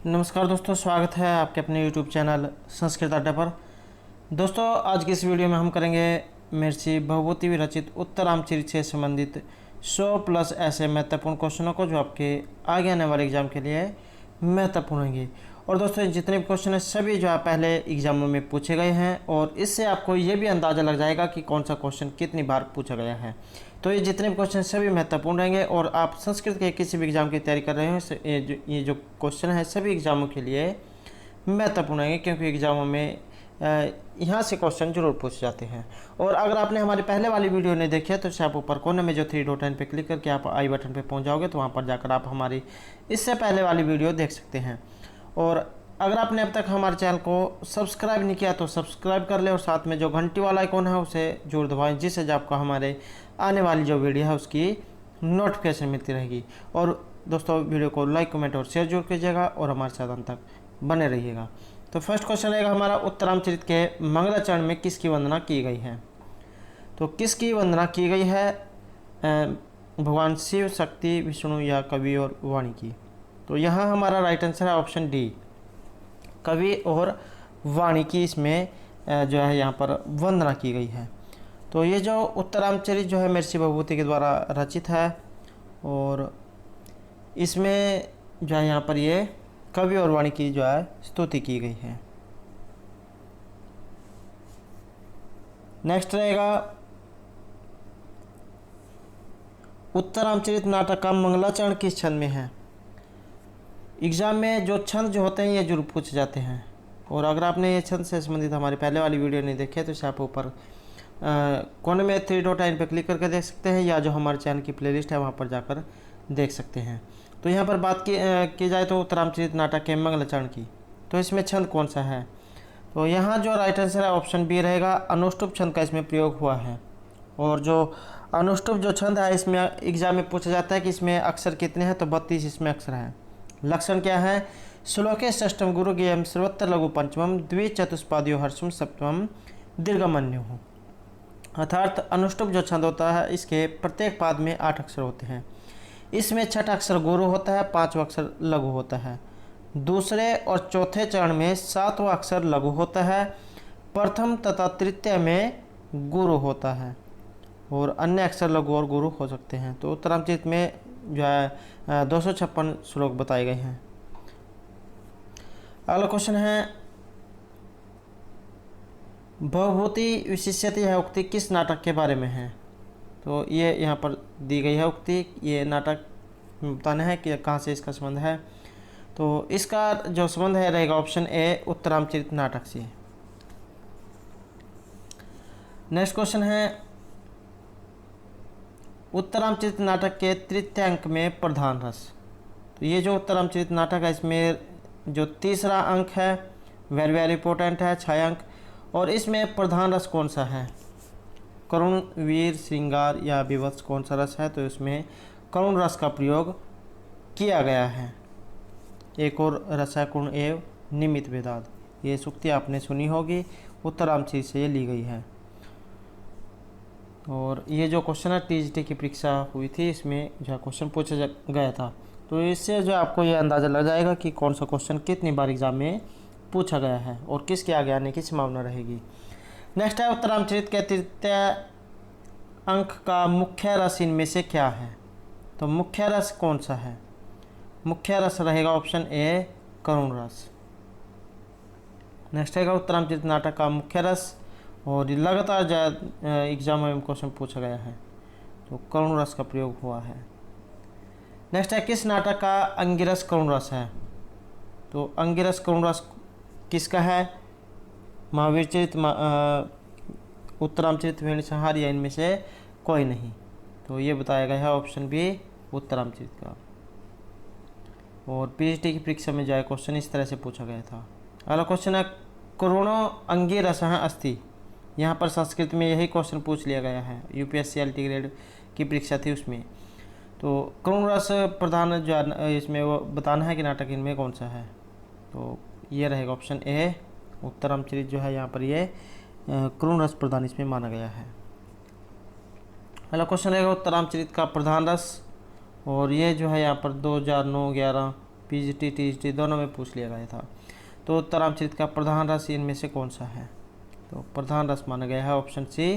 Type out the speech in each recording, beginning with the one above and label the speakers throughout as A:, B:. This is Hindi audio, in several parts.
A: नमस्कार दोस्तों, स्वागत है आपके अपने YouTube चैनल संस्कृत अड्डा पर। दोस्तों, आज की इस वीडियो में हम करेंगे महर्षि भवभूति विरचित उत्तरामचरित से संबंधित 100+ ऐसे महत्वपूर्ण क्वेश्चनों को जो आपके आगे आने वाले एग्जाम के लिए महत्वपूर्ण होंगे। और दोस्तों, जितने भी क्वेश्चन हैं सभी जो है पहले एग्जामों में पूछे गए हैं और इससे आपको ये भी अंदाज़ा लग जाएगा कि कौन सा क्वेश्चन कितनी बार पूछा गया है। तो ये जितने भी क्वेश्चन सभी महत्वपूर्ण रहेंगे और आप संस्कृत के किसी भी एग्ज़ाम की तैयारी कर रहे हो ये जो क्वेश्चन है सभी एग्ज़ामों के लिए महत्वपूर्ण रहेंगे, क्योंकि एग्ज़ामों में यहाँ से क्वेश्चन जरूर पूछे जाते हैं। और अगर आपने हमारी पहले वाली वीडियो नहीं देखी है तो इसे आप ऊपर कोने में जो 3 डॉट लाइन पर क्लिक करके आप आई बटन पर पहुँच जाओगे, तो वहाँ पर जाकर आप हमारी इससे पहले वाली वीडियो देख सकते हैं। और अगर आपने अब तक हमारे चैनल को सब्सक्राइब नहीं किया तो सब्सक्राइब कर ले और साथ में जो घंटी वाला आइकॉन है उसे जरूर दबाएं, जिससे जो आपको हमारे आने वाली जो वीडियो है उसकी नोटिफिकेशन मिलती रहेगी। और दोस्तों, वीडियो को लाइक, कमेंट और शेयर जरूर कीजिएगा और हमारे साथ अंत तक बने रहिएगा। तो फर्स्ट क्वेश्चन रहेगा हमारा, उत्तरामचरित के मंगलाचरण में किसकी वंदना की गई है? तो किसकी वंदना की गई है? भगवान शिव, शक्ति, विष्णु या कवि और वाणी की? तो यहाँ हमारा राइट आंसर है ऑप्शन डी, कवि और वाणी की इसमें जो है यहाँ पर वंदना की गई है। तो ये जो उत्तरामचरित जो है महर्षि भवभूति के द्वारा रचित है और इसमें जो है यहाँ पर ये कवि और वाणी की जो है स्तुति की गई है। नेक्स्ट रहेगा, उत्तरामचरित नाटक का मंगलाचरण किस छंद में है? एग्ज़ाम में जो छंद जो होते हैं ये जरूर पूछे जाते हैं। और अगर आपने ये छंद से संबंधित हमारी पहले वाली वीडियो नहीं देखी है तो इसे आप ऊपर कोने में 3 डॉट लाइन पर क्लिक करके देख सकते हैं, या जो हमारे चैनल की प्लेलिस्ट है वहाँ पर जाकर देख सकते हैं। तो यहाँ पर बात की जाए तो उत्तरामचरित नाटक के मंगलाचरण की, तो इसमें छंद कौन सा है? तो यहाँ जो राइट आंसर है ऑप्शन बी रहेगा, अनुष्टुप छंद का इसमें प्रयोग हुआ है। और जो अनुष्टुप जो छंद है इसमें एग्जाम में पूछा जाता है कि इसमें अक्षर कितने हैं, तो 32 इसमें अक्षर हैं। लक्षण क्या है? श्लोके षष्ठम गुरु गेयम सर्वत्र लघु पंचमम द्विचतुष्पादियो हर्षम सप्तमम दीर्घमन्यु। अर्थात अनुष्टुप जो छंद होता है इसके प्रत्येक पाद में 8 अक्षर होते हैं। इसमें 6ठा अक्षर गुरु होता है, 5वां अक्षर लघु होता है। दूसरे और चौथे चरण में 7वां अक्षर लघु होता है। प्रथम तथा तृतीय में गुरु होता है और अन्य अक्षर लघु और गुरु हो सकते हैं। तो उत्तरामचरित में जो है 256 श्लोक बताए गए हैं। अगला क्वेश्चन है, भवभूति विशिष्यति यह उक्ति किस नाटक के बारे में है? तो ये यहाँ पर दी गई है उक्ति, ये नाटक बताना है कि कहाँ से इसका संबंध है। तो इसका जो संबंध है रहेगा ऑप्शन ए, उत्तरामचरित नाटक से। नेक्स्ट क्वेश्चन है, उत्तरामचरित नाटक के तृतीय अंक में प्रधान रस। तो ये जो उत्तरामचरित नाटक है इसमें जो तीसरा अंक है वेरी वेरी इंपॉर्टेंट है, 6 अंक। और इसमें प्रधान रस कौन सा है? करुण, वीर, श्रृंगार या विवत्स कौन सा रस है? तो इसमें करुण रस का प्रयोग किया गया है। एक और रस है करुण एवं निमित्त भेदाद। ये सूक्ति आपने सुनी होगी, उत्तरामचरित से ये ली गई है। और ये जो क्वेश्चन है टीजीटी की परीक्षा हुई थी, इसमें जो क्वेश्चन पूछा गया था, तो इससे जो आपको ये अंदाज़ा लग जाएगा कि कौन सा क्वेश्चन कितनी बार एग्जाम में पूछा गया है और किसके आगे आने की संभावना रहेगी। नेक्स्ट है, उत्तरामचरित के तृतीय अंक का मुख्य रस इनमें से क्या है? तो मुख्य रस कौन सा है? मुख्य रस रहेगा ऑप्शन ए, करुण रस। नेक्स्ट रहेगा उत्तरामचरित नाटक का मुख्य रस, और लगातार एग्जाम में क्वेश्चन पूछा गया है, तो करुण रस का प्रयोग हुआ है। नेक्स्ट है, किस नाटक का अंगिरस करुण रस है? तो अंगिरस करुण रस किसका है? महावीर चरित, उत्तरामचरित, वेणु संहार या इनमें से कोई नहीं। तो ये बताया गया है ऑप्शन बी, उत्तरामचरित का। और पीएचडी की परीक्षा में जाए क्वेश्चन इस तरह से पूछा गया था। अगला क्वेश्चन है, करुणो अंगिरसः अस्ति। यहाँ पर संस्कृत में यही क्वेश्चन पूछ लिया गया है, यूपीएससी एलटी ग्रेड की परीक्षा थी उसमें। तो करुण रस प्रधान जो इसमें वो बताना है कि नाटक इनमें कौन सा है। तो ये रहेगा ऑप्शन ए, उत्तरामचरित जो है यहाँ पर ये करुण रस प्रधान इसमें माना गया है। अगला क्वेश्चन रहेगा उत्तरामचरित का प्रधान रस, और ये जो है यहाँ पर 2009, 11 पीजीटी टीजीटी दोनों में पूछ लिया गया था। तो उत्तरामचरित का प्रधान रस इनमें से कौन सा है? तो प्रधान रस माना गया है ऑप्शन सी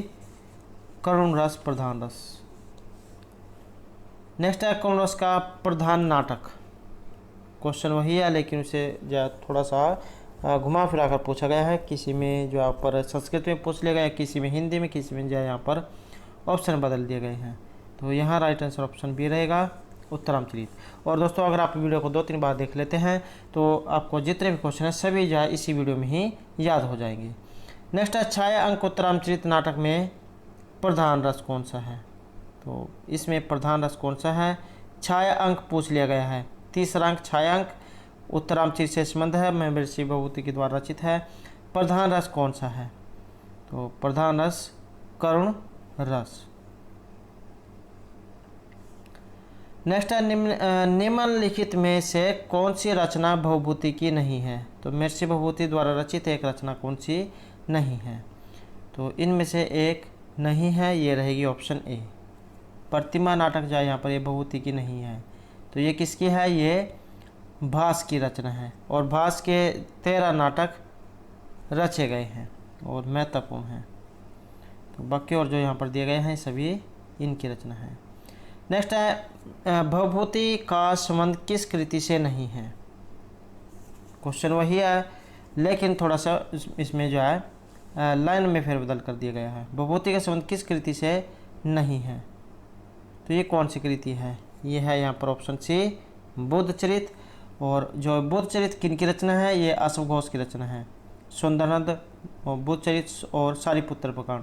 A: करुण रस प्रधान रस। नेक्स्ट है करुण रस का प्रधान नाटक। क्वेश्चन वही है लेकिन उसे जो थोड़ा सा घुमा फिरा कर पूछा गया है। किसी में जो यहाँ पर संस्कृत में पूछ लिया गया है, किसी में हिंदी में, किसी में जो यहाँ पर ऑप्शन बदल दिए गए हैं। तो यहाँ राइट आंसर ऑप्शन बी रहेगा उत्तरामचरित। और दोस्तों अगर आप वीडियो को 2-3 बार देख लेते हैं तो आपको जितने भी क्वेश्चन हैं सभी जो है इसी वीडियो में ही याद हो जाएंगे। नेक्स्ट है छाया अंक उत्तरामचरित नाटक में प्रधान रस कौन सा है? तो इसमें प्रधान रस कौन सा है? छाया अंक पूछ लिया गया है। तीसरा अंक छाया अंक उत्तरामचरित से संबंध है, महर्षि भभूति के द्वारा रचित है। प्रधान रस कौन सा है? तो प्रधान रस करुण रस। नेक्स्ट है निम्नलिखित में से कौन सी रचना भभूति की नहीं है? तो महर्षि भभूति द्वारा रचित एक रचना कौन सी नहीं है? तो इनमें से एक नहीं है, ये रहेगी ऑप्शन ए। प्रतिमा नाटक जो है यहाँ पर ये भभूति की नहीं है। तो ये किसकी है? ये भास की रचना है और भास के 13 नाटक रचे गए हैं और महत्वपूर्ण हैं। तो बाकी और जो यहाँ पर दिए गए हैं सभी इनकी रचना है। नेक्स्ट है भभूति का संबंध किस कृति से नहीं है? क्वेश्चन वही है लेकिन थोड़ा सा इसमें जो है लाइन में फेरबदल कर दिया गया है। भभूति का संबंध किस कृति से नहीं है? तो ये कौन सी कृति है? ये है यहाँ पर ऑप्शन सी बुद्धचरित। और जो बुद्धचरित किन की रचना है? ये अश्व घोष की रचना है। सुंदरनंद और बुद्धचरित और सारिपुत्र पुराण,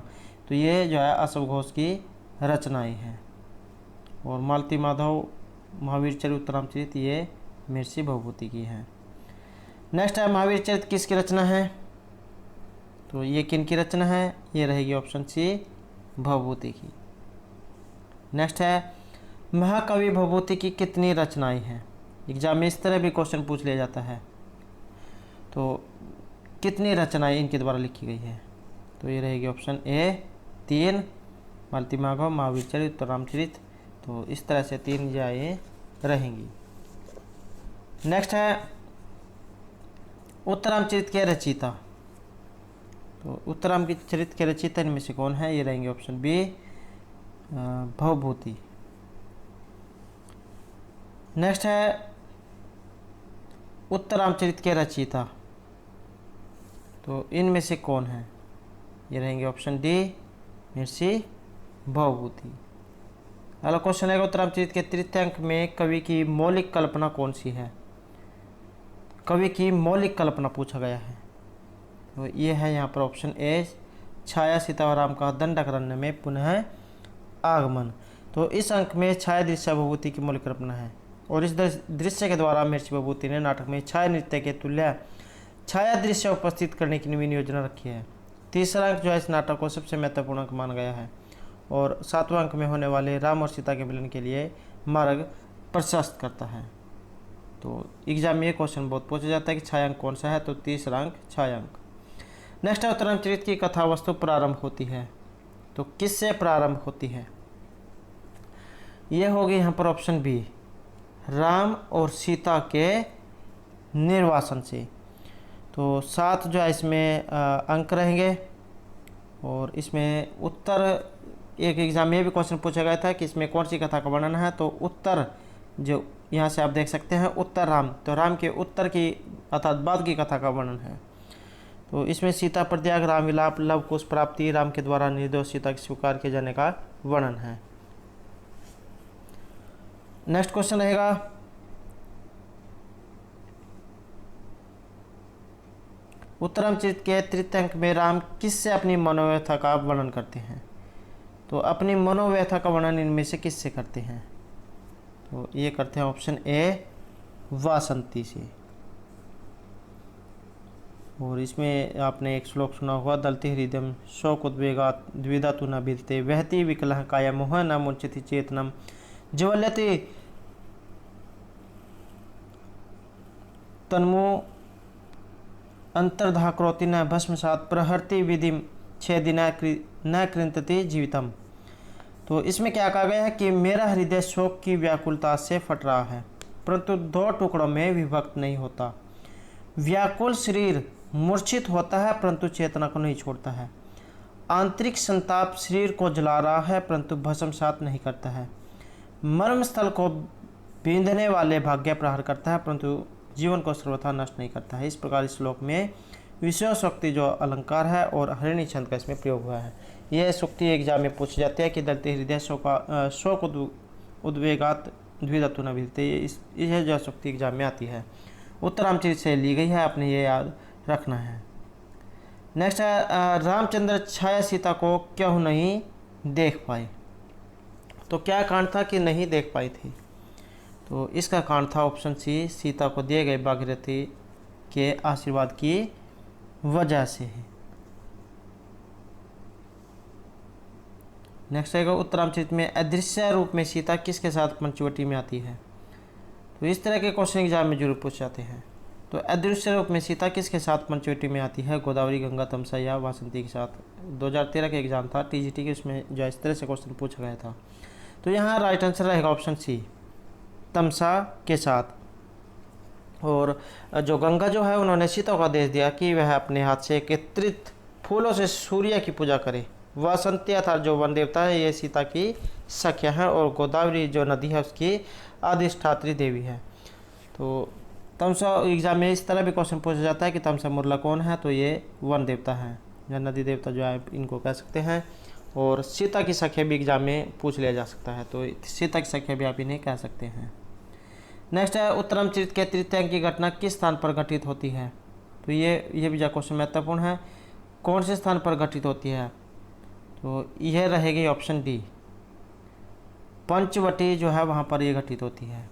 A: तो ये जो है अश्व घोष की रचनाएं हैं। और मालती माधव महावीर चरित उत्तरामचरित ये महर्षि भभूति की है। नेक्स्ट है महावीर चरित किसकी रचना है? तो ये किन की रचना है? ये रहेगी ऑप्शन सी भभूति की। नेक्स्ट है महाकवि भभूति की कितनी रचनाएं हैं? एग्जाम में इस तरह भी क्वेश्चन पूछ लिया जाता है। तो कितनी रचनाएं इनके द्वारा लिखी गई है? तो ये रहेगी ऑप्शन ए 3, मालती माधव महावीर चरित उत्तरामचरित। तो इस तरह से 3 जाए रहेंगी। नेक्स्ट है उत्तरामचरित के रचयिता। तो उत्तरामचरित के रचयिता इनमें से कौन है? ये रहेंगे ऑप्शन बी भवभूति। नेक्स्ट है उत्तरामचरित के रचयिता, तो इनमें से कौन है? ये रहेंगे ऑप्शन डी महर्षि भवभूति। अगला क्वेश्चन है उत्तरामचरित के तृतीय अंक में कवि की मौलिक कल्पना कौन सी है? कवि की मौलिक कल्पना पूछा गया है। तो ये है यहाँ पर ऑप्शन ए छाया सीताराम का दंडकारण्य में पुनः आगमन। तो इस अंक में छाया दृश्य भभूति की मौलिक कल्पना है और इस दृश्य के द्वारा महर्षि भभूति ने नाटक में छाया नृत्य के तुल्य छाया दृश्य उपस्थित करने की नवीन योजना रखी है। तीसरा अंक जो है इस नाटक को सबसे महत्वपूर्ण अंक माना गया है और 7वां अंक में होने वाले राम और सीता के मिलन के लिए मार्ग प्रशस्त करता है। तो एग्जाम में ये क्वेश्चन बहुत पूछा जाता है कि छायांक कौन सा है? तो तीसरा अंक छायांक। नेक्स्ट है उत्तरामचरित की कथा वस्तु प्रारंभ होती है। तो किससे प्रारंभ होती है? ये होगी यहाँ पर ऑप्शन बी राम और सीता के निर्वासन से। तो 7 जो है इसमें अंक रहेंगे और इसमें उत्तर एक एग्जाम में भी क्वेश्चन पूछा गया था कि इसमें कौन सी कथा का वर्णन है। तो उत्तर जो यहाँ से आप देख सकते हैं उत्तर राम, तो राम के उत्तर की अर्थात बाद की कथा का वर्णन है। तो इसमें सीता प्रत्याग, राम विलाप, लव कुश प्राप्ति, राम के द्वारा निर्दोष सीता के स्वीकार किए जाने का वर्णन है। नेक्स्ट क्वेश्चन रहेगा उत्तरामचरित के तृतीय अंक में राम किससे अपनी मनोव्यथा का वर्णन करते हैं? तो अपनी मनोव्यथा का वर्णन इनमें से किससे करते हैं? तो ये करते हैं ऑप्शन ए वासंती से। और इसमें आपने एक श्लोक सुना होगा दलते हृदय शोक उद्वेगा द्विधा तु न भिदते वहति विकलः काया मोह न मुंचति चेतनम ज्वल्यते तन्मो अंतर्धाक्रोति न भस्मसात प्रहर्ति विधिम छेदि न कृंतति जीवितम। तो इसमें क्या कहा गया है कि मेरा हृदय शोक की व्याकुलता से फट रहा है परंतु दो टुकड़ों में विभक्त नहीं होता। व्याकुल शरीर मूर्छित होता है परंतु चेतना को नहीं छोड़ता है। आंतरिक संताप शरीर को जला रहा है परंतु भस्मसात नहीं करता है। मर्म स्थल को बींधने वाले भाग्य प्रहार करता है परंतु जीवन को सर्वथा नष्ट नहीं करता है। इस प्रकार इस श्लोक में विषय शक्ति जो अलंकार है और हरिणी छंद का इसमें प्रयोग हुआ है। यह सूक्ति एग्जाम में पूछी जाती है कि दलते हृदय शोक उद्वेगात द्विधतु न भिलते। यह जो सूक्ति एग्जाम में आती है उत्तरामचरित से ली गई है, आपने ये याद रखना है। नेक्स्ट है रामचंद्र छाया सीता को क्यों नहीं देख पाए। तो क्या कारण था कि नहीं देख पाई थी। तो इसका कारण था ऑप्शन सी, सीता को दिए गए भागीरथी के आशीर्वाद की वजह से है। नेक्स्ट आएगा उत्तरामचरित में अदृश्य रूप में सीता किसके साथ पंचवटी में आती है। तो इस तरह के क्वेश्चन एग्जाम में जरूर पूछ जाते हैं। तो अदृश्य रूप में सीता किसके साथ पंचवटी में आती है, गोदावरी, गंगा, तमसा या वासंती के साथ। 2013 का एग्जाम था टीजीटी के, उसमें जो इस तरह से क्वेश्चन पूछा गया था। तो यहाँ राइट आंसर रहेगा ऑप्शन सी, तमसा के साथ। और जो गंगा जो है उन्होंने सीता को आदेश दिया कि वह अपने हाथ से एकत्रित फूलों से सूर्य की पूजा करे। वासंती अर्थात जो वन देवता है ये सीता की सख्या है और गोदावरी जो नदी है उसकी अधिष्ठात्री देवी है। तो तमसा एग्जाम में इस तरह भी क्वेश्चन पूछा जाता है कि तमसा मुरला कौन है, तो ये वन देवता है या नदी देवता जो है इनको कह सकते हैं। और सीता की सख्या भी एग्जाम में पूछ लिया जा सकता है, तो सीता की सख्या भी आप इन्हें कह सकते हैं। नेक्स्ट है उत्तरामचरित के तृतीयांक की घटना किस स्थान पर घटित होती है। तो ये भी जो क्वेश्चन महत्वपूर्ण है, कौन से स्थान पर घटित होती है। तो यह रहेगी ऑप्शन डी, पंचवटी जो है वहाँ पर यह घटित होती है।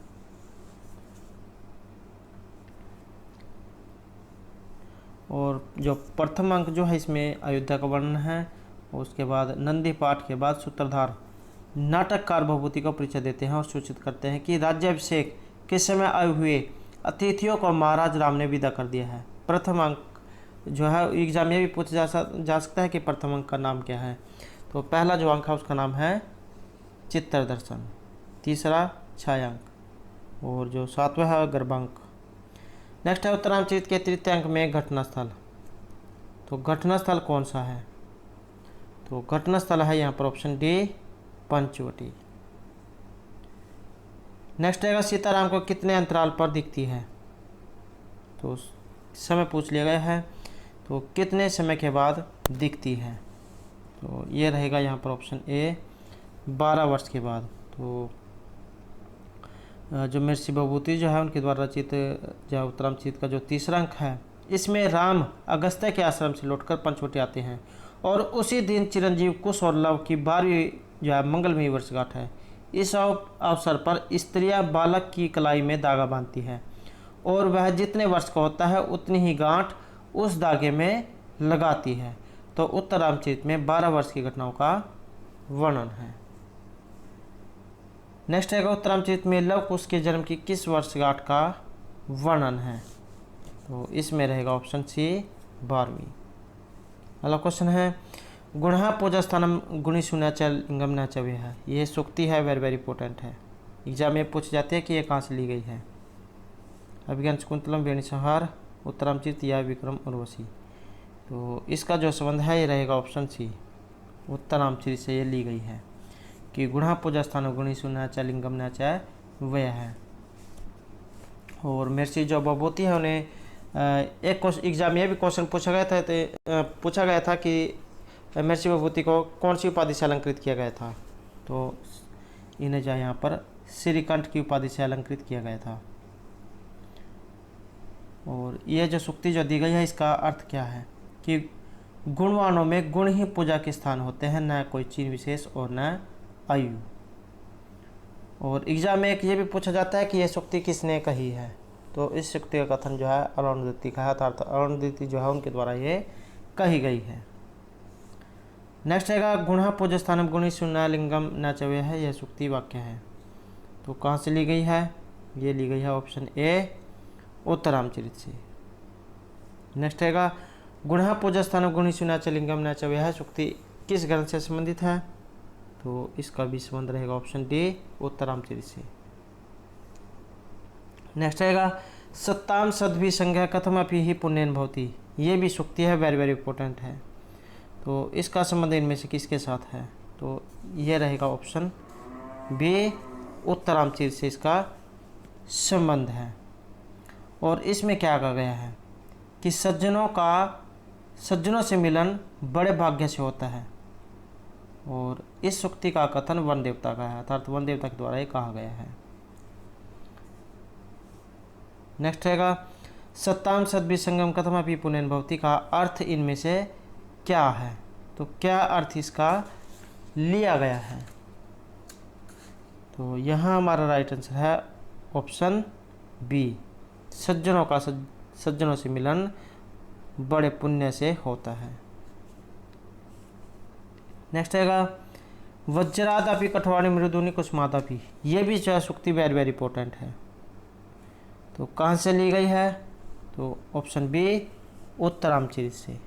A: और जो प्रथम अंक जो है इसमें अयोध्या का वर्णन है, उसके बाद नंदी पाठ के बाद सूत्रधार नाटककार भभूति को परिचय देते हैं और सूचित करते हैं कि राज्याभिषेक के समय आए हुए अतिथियों को महाराज राम ने विदा कर दिया है। प्रथम अंक जो है एग्जाम में भी पूछा जा सकता है कि प्रथम अंक का नाम क्या है। तो पहला जो अंक है उसका नाम है चित्तर दर्शन, तीसरा छायांक और जो सातवां है गर्भांक। नेक्स्ट है उत्तरामचरित के तृतीय अंक में घटनास्थल। तो घटनास्थल कौन सा है। तो घटनास्थल है यहाँ पर ऑप्शन डी, पंचवटी। नेक्स्ट आएगा सीताराम को कितने अंतराल पर दिखती है। तो समय पूछ लिया गया है, तो कितने समय के बाद दिखती है। तो ये रहेगा यहाँ पर ऑप्शन ए, 12 वर्ष के बाद। तो जो महर्षि भभूति जो है उनके द्वारा रचित जो उत्तरामचरित का जो तीसरा अंक है, इसमें राम अगस्त्य के आश्रम से लौटकर पंचवटी आते हैं और उसी दिन चिरंजीव कुश और लव की 12वीं जो है मंगलमयी वर्षगांठ है। इस अवसर पर स्त्रियां बालक की कलाई में धागा बांधती है और वह जितने वर्ष का होता है उतनी ही गांठ उस धागे में लगाती है। तो उत्तरामचरित में 12 वर्ष की घटनाओं का वर्णन है। नेक्स्ट है उत्तरामचरित में लव कुश के जन्म की किस वर्षगांठ का वर्णन है। तो इसमें रहेगा ऑप्शन सी, 12वीं। अगला क्वेश्चन है गुणा पूजा स्थानम गुणी सुनाचा लिंगम नाचा है। ये सूक्ति है, वेरी इंपॉर्टेंट है, एग्जाम में पूछ जाते हैं कि ये कहाँ से ली गई है। अभिज्ञान शकुंतलम वेणी संहार, उत्तरामचरित या विक्रम उर्वशी। तो इसका जो संबंध है ये रहेगा ऑप्शन सी, उत्तरामचरित से ये ली गई है कि गुणा पूजा स्थान गुणी सुनाचा लिंगम नाचा वह है। और महर्षि जो भभूति है उन्हें एक एग्जाम में भी क्वेश्चन पूछा गया था कि महर्षि भभूति को कौन सी उपाधि से अलंकृत किया गया था। तो इन्हें जो यहाँ पर श्रीकंठ की उपाधि से अलंकृत किया गया था। और यह जो सूक्ति जो दी गई है इसका अर्थ क्या है कि गुणवानों में गुण ही पूजा के स्थान होते हैं, न कोई चिन्ह विशेष और न आयु। और एग्जाम में एक ये भी पूछा जाता है कि यह सूक्ति किसने कही है। तो इस सूक्ति का कथन जो है अरुणदिति का है, अर्थात अरुणदिति जो है उनके द्वारा ये कही गई है। नेक्स्ट है गुणा पूजा स्थानम गुणी सुना लिंगम नाचवे है, यह सूक्ति वाक्य है। तो कहाँ से ली गई है, ये ली गई है ऑप्शन ए, उत्तरामचरित से। नेक्स्ट है गुणा पूजा स्थानम गुणी सुना लिंगम नाचवे है, सूक्ति किस ग्रंथ से संबंधित है। तो इसका भी संबंध रहेगा ऑप्शन डी, उत्तरामचरित से। नेक्स्ट आएगा सत्ताम सद्भि संज्ञा कथमपि ही पुण्यन भवति। ये भी सूक्ति है, वेरी वेरी इंपॉर्टेंट है। तो इसका संबंध इनमें से किसके साथ है? तो ये रहेगा ऑप्शन बी, उत्तरामचीर से इसका संबंध है। और इसमें क्या कहा गया है कि सज्जनों से मिलन बड़े भाग्य से होता है। और इस सूक्ति का कथन वन देवता का है, अर्थात वन देवता के द्वारा ये कहा गया है। नेक्स्ट रहेगा सत्ताम सद्भि संगम कथमपि पुण्यन भवति का अर्थ इनमें से क्या है? तो क्या अर्थ इसका लिया गया है? तो यहाँ हमारा राइट आंसर है ऑप्शन बी, सज्जनों से मिलन बड़े पुण्य से होता है। नेक्स्ट आएगा वज्रादपि कठोराणि मृदूनि कुसुमादपि। ये भी जो सूक्ति वेरी वेरी इंपॉर्टेंट है। तो कहाँ से ली गई है? तो ऑप्शन बी, उत्तरामचीर से।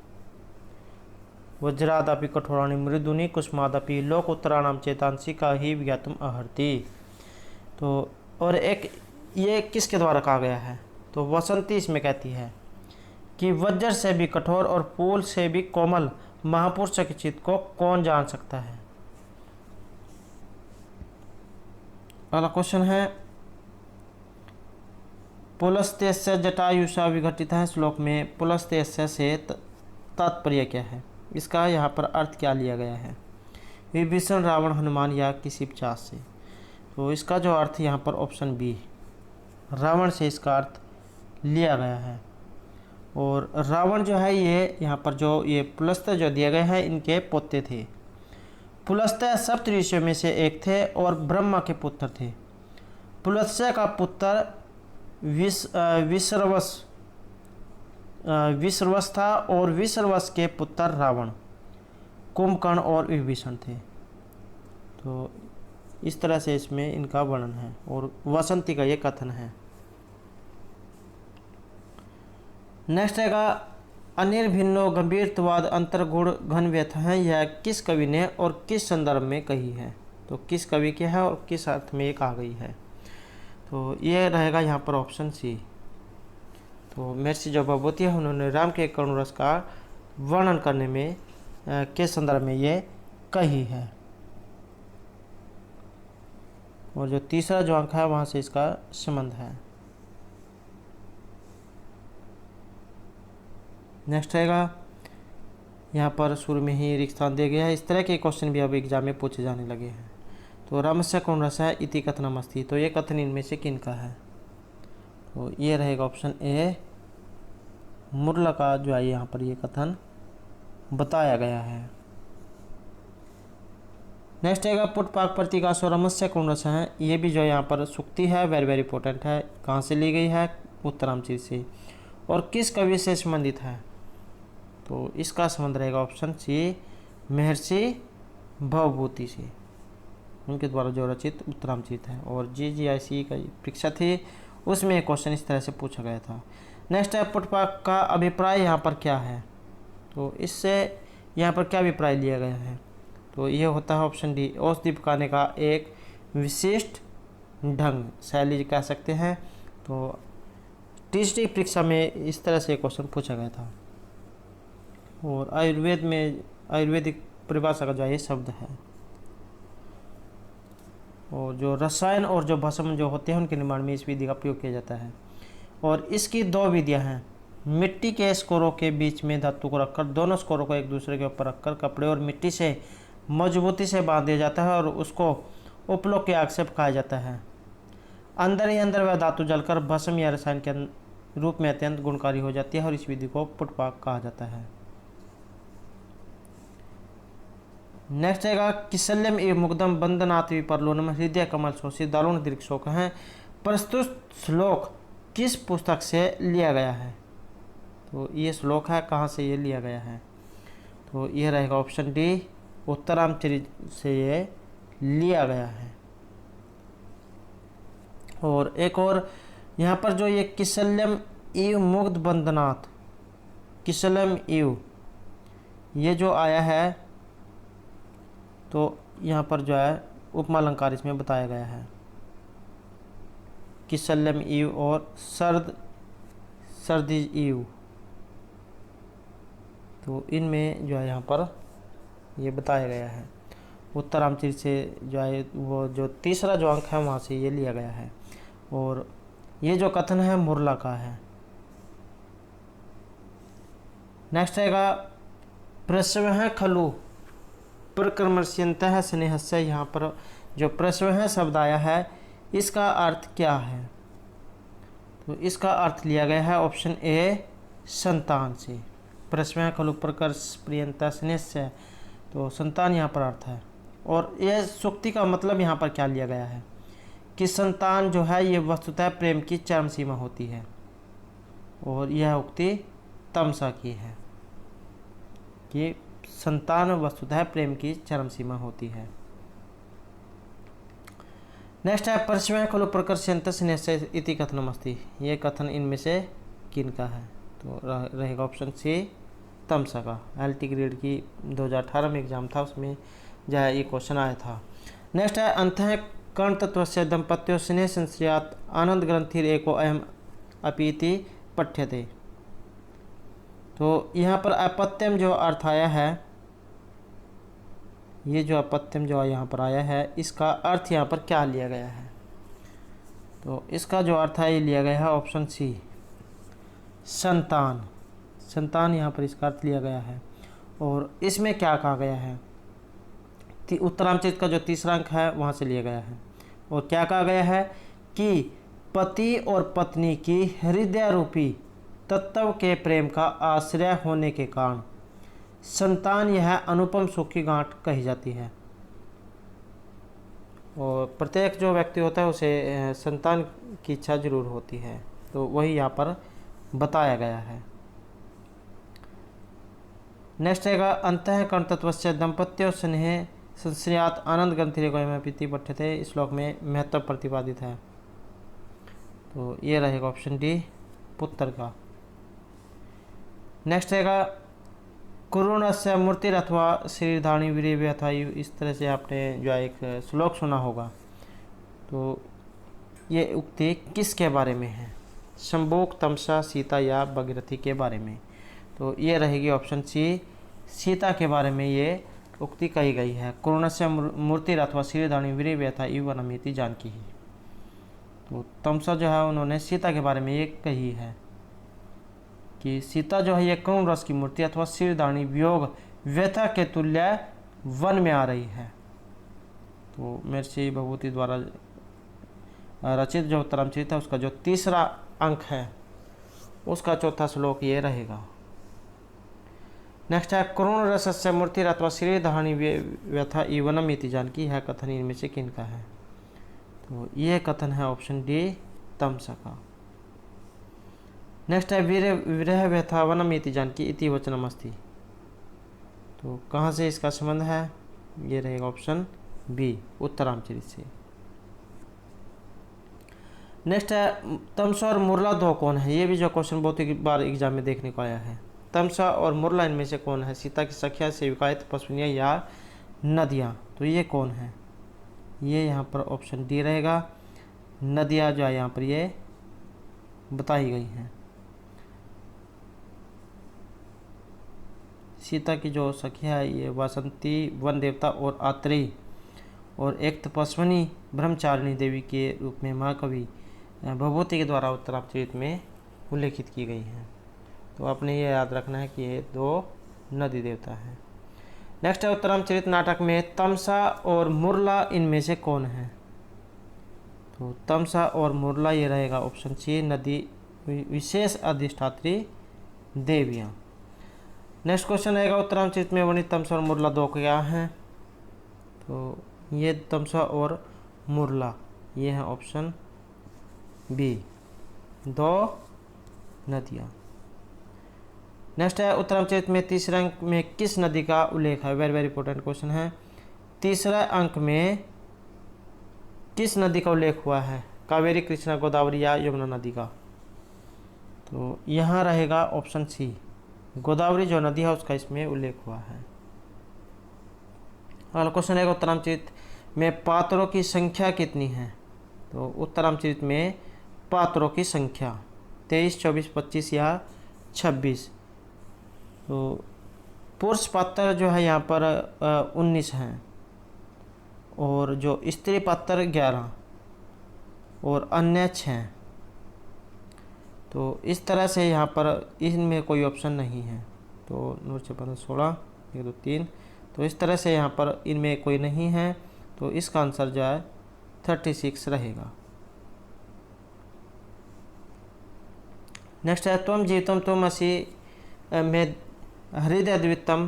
A: वज्रादपि कठोराणि मृदूनि कुसुमादपि लोक उत्तराणाम चेतांसी का ही ज्ञातुम अर्हति। तो और एक ये किसके द्वारा कहा गया है? तो वसंती इसमें कहती है कि वज्र से भी कठोर और फूल से भी कोमल महापुरुष के चित्त को कौन जान सकता है? अगला क्वेश्चन है पुलस्त्य जटायुषा विघटित है। श्लोक में पुलस्त्य से तात्पर्य क्या है? इसका यहाँ पर अर्थ क्या लिया गया है? विभीषण, रावण, हनुमान या किसी 50 से। तो इसका जो अर्थ यहाँ पर ऑप्शन बी, रावण से इसका अर्थ लिया गया है। और रावण जो है ये यहाँ पर जो ये पुलस्त्य जो दिए गए हैं इनके पोते थे। पुलस्त्य सप्त ऋषियों में से एक थे और ब्रह्मा के पुत्र थे। पुलस्त्य का पुत्र विश्रवस था और विश्रवस के पुत्र रावण, कुंभकर्ण और विभीषण थे। तो इस तरह से इसमें इनका वर्णन है और वसंती का ये कथन है। नेक्स्ट आएगा अनिर्भिन्नो गंभीरत्वाद अंतर्गुण घन व्यथ है। यह किस कवि ने और किस संदर्भ में कही है? तो किस कवि के है और किस अर्थ में ये कहा गई है? तो ये रहेगा यहाँ पर ऑप्शन सी। तो महर्षि जो भगवती है उन्होंने राम के करुण रस का वर्णन करने में के संदर्भ में ये कही है। और जो तीसरा जो अंक है वहाँ से इसका संबंध है। नेक्स्ट रहेगा यहाँ पर शुरू में ही रिक्त स्थान दिया गया है। इस तरह के क्वेश्चन भी अब एग्जाम में पूछे जाने लगे हैं। तो रामस्य करुण रस है इति कथनमस्ति। तो ये कथन इनमें से किन का है? तो ये रहेगा ऑप्शन ए, मुरला का जो है यहाँ पर ये कथन बताया गया है। नेक्स्ट आएगा पुटपाक प्रतीका स्वरमस्य करुण रस है। ये भी जो यहाँ पर सूक्ति है, वेरी वेरी इंपॉर्टेंट है। कहाँ से ली गई है? उत्तरामचीर से। और किस कवि से संबंधित है? तो इसका संबंध रहेगा ऑप्शन सी, महर्षि भवभूति से। उनके द्वारा जो रचित उत्तरामचीर है। और GGIC का परीक्षा थी उसमें एक क्वेश्चन इस तरह से पूछा गया था। नेक्स्ट है पुटपाक का अभिप्राय यहाँ पर क्या है? तो इससे यहाँ पर क्या अभिप्राय लिया गया है? तो ये होता है ऑप्शन डी, औषधि पकाने का एक विशिष्ट ढंग, शैली कह सकते हैं। तो तीसरी परीक्षा में इस तरह से क्वेश्चन पूछा गया था। और आयुर्वेद में आयुर्वेदिक परिभाषा का जो ये शब्द है। और जो रसायन और जो भस्म जो होते हैं उनके निर्माण में इस विधि का प्रयोग किया जाता है। और इसकी दो विधियां हैं। मिट्टी के स्कोरों के बीच में धातु को रखकर दोनों स्कोरों को एक दूसरे के ऊपर रखकर कपड़े और मिट्टी से मजबूती से बांध दिया जाता है और उसको उपलोक के आग से पकाया जाता है। अंदर ही अंदर वह धातु जलकर भस्म या रसायन के रूप में अत्यंत गुणकारी हो जाती है और इस विधि को पुटपाक कहा जाता है। नेक्स्ट आएगा किसल्यम एवं मुग्धम बंदनाथ विपरलोनम हृदय कमल शोषित दारुण दीर्घ शोक है। प्रस्तुत श्लोक किस पुस्तक से लिया गया है? तो ये श्लोक है, कहाँ से ये लिया गया है? तो ये रहेगा ऑप्शन डी, उत्तरामचीर से ये लिया गया है। और एक और यहाँ पर जो ये किसल्यम एव मुग्ध बंदनाथ, किसल्यम एव ये जो आया है तो यहाँ पर जो है उपमा अलंकार इसमें बताया गया है। किसल्यम ईव और सर्दिज ईव। तो इनमें जो है यहाँ पर ये बताया गया है। उत्तर रामचीर से जो है वो जो तीसरा जो अंक है वहाँ से ये लिया गया है। और ये जो कथन है मुरला का है। नेक्स्ट आएगा प्रस्वः खलु प्रकर्मस्यन्तः स्नेहस्य। यहाँ पर जो प्रस्वः शब्द आया है इसका अर्थ क्या है? तो इसका अर्थ लिया गया है ऑप्शन ए संतान से। प्रस्वः खलु प्रकर्मस्यन्तः स्नेहस्य, तो संतान यहाँ पर अर्थ है। और यह सूक्ति का मतलब यहाँ पर क्या लिया गया है कि संतान जो है ये वस्तुतः प्रेम की चरम सीमा होती है। और यह उक्ति तमसा की है कि संतान वस्तुतः प्रेम की चरम सीमा होती है। नेक्स्ट है परस्वः खलु प्रकर्षयन्तः स्नेहस्य इति कथनमस्ति। ये कथन इनमें से किन का है? तो रहेगा ऑप्शन सी तमसा का। LT ग्रेड की 2018 में एग्जाम था, उसमें जो है ये क्वेश्चन आया था। नेक्स्ट है अंतः कर्ण तत्वस्य दंपत्यो स्नेह संश्रयात् आनंद ग्रंथिर एको अयम अपीति पठ्यते। तो यहाँ पर अपत्यम जो अर्थ आया है, ये जो अपत्यम जो यहाँ पर आया है इसका अर्थ यहाँ पर क्या लिया गया है? तो इसका जो अर्थ है ये लिया गया है ऑप्शन सी संतान। संतान यहाँ पर इसका अर्थ लिया गया है। और इसमें क्या कहा गया है? उत्तरामचरित का जो तीसरा अंक है वहाँ से लिया गया है। और क्या कहा गया है कि पति और पत्नी की हृदय रूपी तत्व के प्रेम का आश्रय होने के कारण संतान यह अनुपम सुख की गांठ कही जाती है। और प्रत्येक जो व्यक्ति होता है उसे संतान की इच्छा जरूर होती है, तो वही यहाँ पर बताया गया है। नेक्स्ट है अंतः कर्ण तत्वस्य दंपत्यो स्नेह संश्रयात् आनंद ग्रंथिरेको पठ्यते। इस श्लोक में महत्व प्रतिपादित है, तो ये रहेगा ऑप्शन डी पुत्र का। नेक्स्ट है कुरुणस्य मूर्तिर अथवा श्रीधारणी वीर्य अथवा। इस तरह से आपने जो है एक श्लोक सुना होगा। तो ये उक्ति किसके बारे में है? शंभोक, तमसा, सीता या भगीरथी के बारे में। तो ये रहेगी ऑप्शन सी सीता के बारे में ये उक्ति कही गई है। कुरुणस्य मूर्तिर अथवा श्रीधारणी वीर्य अथवा इवनमिति जानकी ही। तो तमसा जो है उन्होंने सीता के बारे में ये कही है कि सीता जो है ये करुण रस की मूर्ति अथवा श्रीधारणी वियोग व्यथा के तुल्य वन में आ रही है। तो महर्षि भगवती द्वारा रचित जो उत्तरामचरित है उसका जो तीसरा अंक है उसका चौथा श्लोक ये रहेगा। नेक्स्ट है करुण रसस्य मूर्ति अथवा श्रीधारणी व्यथा इवनम इति जानकी है कथन इनमें से किन का है? तो ये कथन है ऑप्शन डी तमसा का। नेक्स्ट है विरह व्यथा वनम इति जानकी इति वचनमस्ति। तो कहाँ से इसका संबंध है? ये रहेगा ऑप्शन बी उत्तरामचरित से। नेक्स्ट है तमसा और मुरला दो कौन है? ये भी जो क्वेश्चन बहुत ही बार एग्जाम में देखने को आया है। तमसा और मुरला इनमें से कौन है? सीता की सखिया, सेविकाएं, तपस्विनियाँ या नदियाँ। तो ये कौन है? ये यहाँ पर ऑप्शन डी रहेगा। नदियाँ जो है यहाँ पर ये बताई गई हैं। सीता की जो सखिया है ये वासंती, वन देवता और आत्रेयी, और एक तपस्विनी ब्रह्मचारिणी देवी के रूप में महाकवि भगवती के द्वारा उत्तरामचरित में उल्लेखित की गई हैं। तो आपने ये याद रखना है कि ये दो नदी देवता हैं। नेक्स्ट है उत्तरामचरित नाटक में तमसा और मुरला इनमें से कौन है? तो तमसा और मुरला ये रहेगा ऑप्शन सी नदी विशेष अधिष्ठात्री देवियाँ। नेक्स्ट क्वेश्चन रहेगा उत्तरामचरित में वर्णित तमसा और मुरला दो क्या हैं? तो ये तमसा और मुरला ये है ऑप्शन बी दो नदियाँ। नेक्स्ट है उत्तरामचरित में तीसरे अंक में किस नदी का उल्लेख है? वेरी वेरी इंपॉर्टेंट क्वेश्चन है। तीसरा अंक में किस नदी का उल्लेख हुआ है? कावेरी, कृष्णा, गोदावरी या यमुना नदी का? तो यहाँ रहेगा ऑप्शन सी गोदावरी जो नदी है उसका इसमें उल्लेख हुआ है। अगला क्वेश्चन रहेगा उत्तरामचरित में पात्रों की संख्या कितनी है? तो उत्तरामचरित में पात्रों की संख्या 23, 24, 25 या 26। तो पुरुष पात्र जो है यहाँ पर 19 हैं और जो स्त्री पात्र 11 और अन्य 6। तो इस तरह से यहाँ पर इनमें कोई ऑप्शन नहीं है। तो 9 से 15 16 1 2 3। तो इस तरह से यहाँ पर इनमें कोई नहीं है। तो इसका आंसर जो है 36 रहेगा। नेक्स्ट है त्वम जीवितम त्वम असि में हृदय द्वितम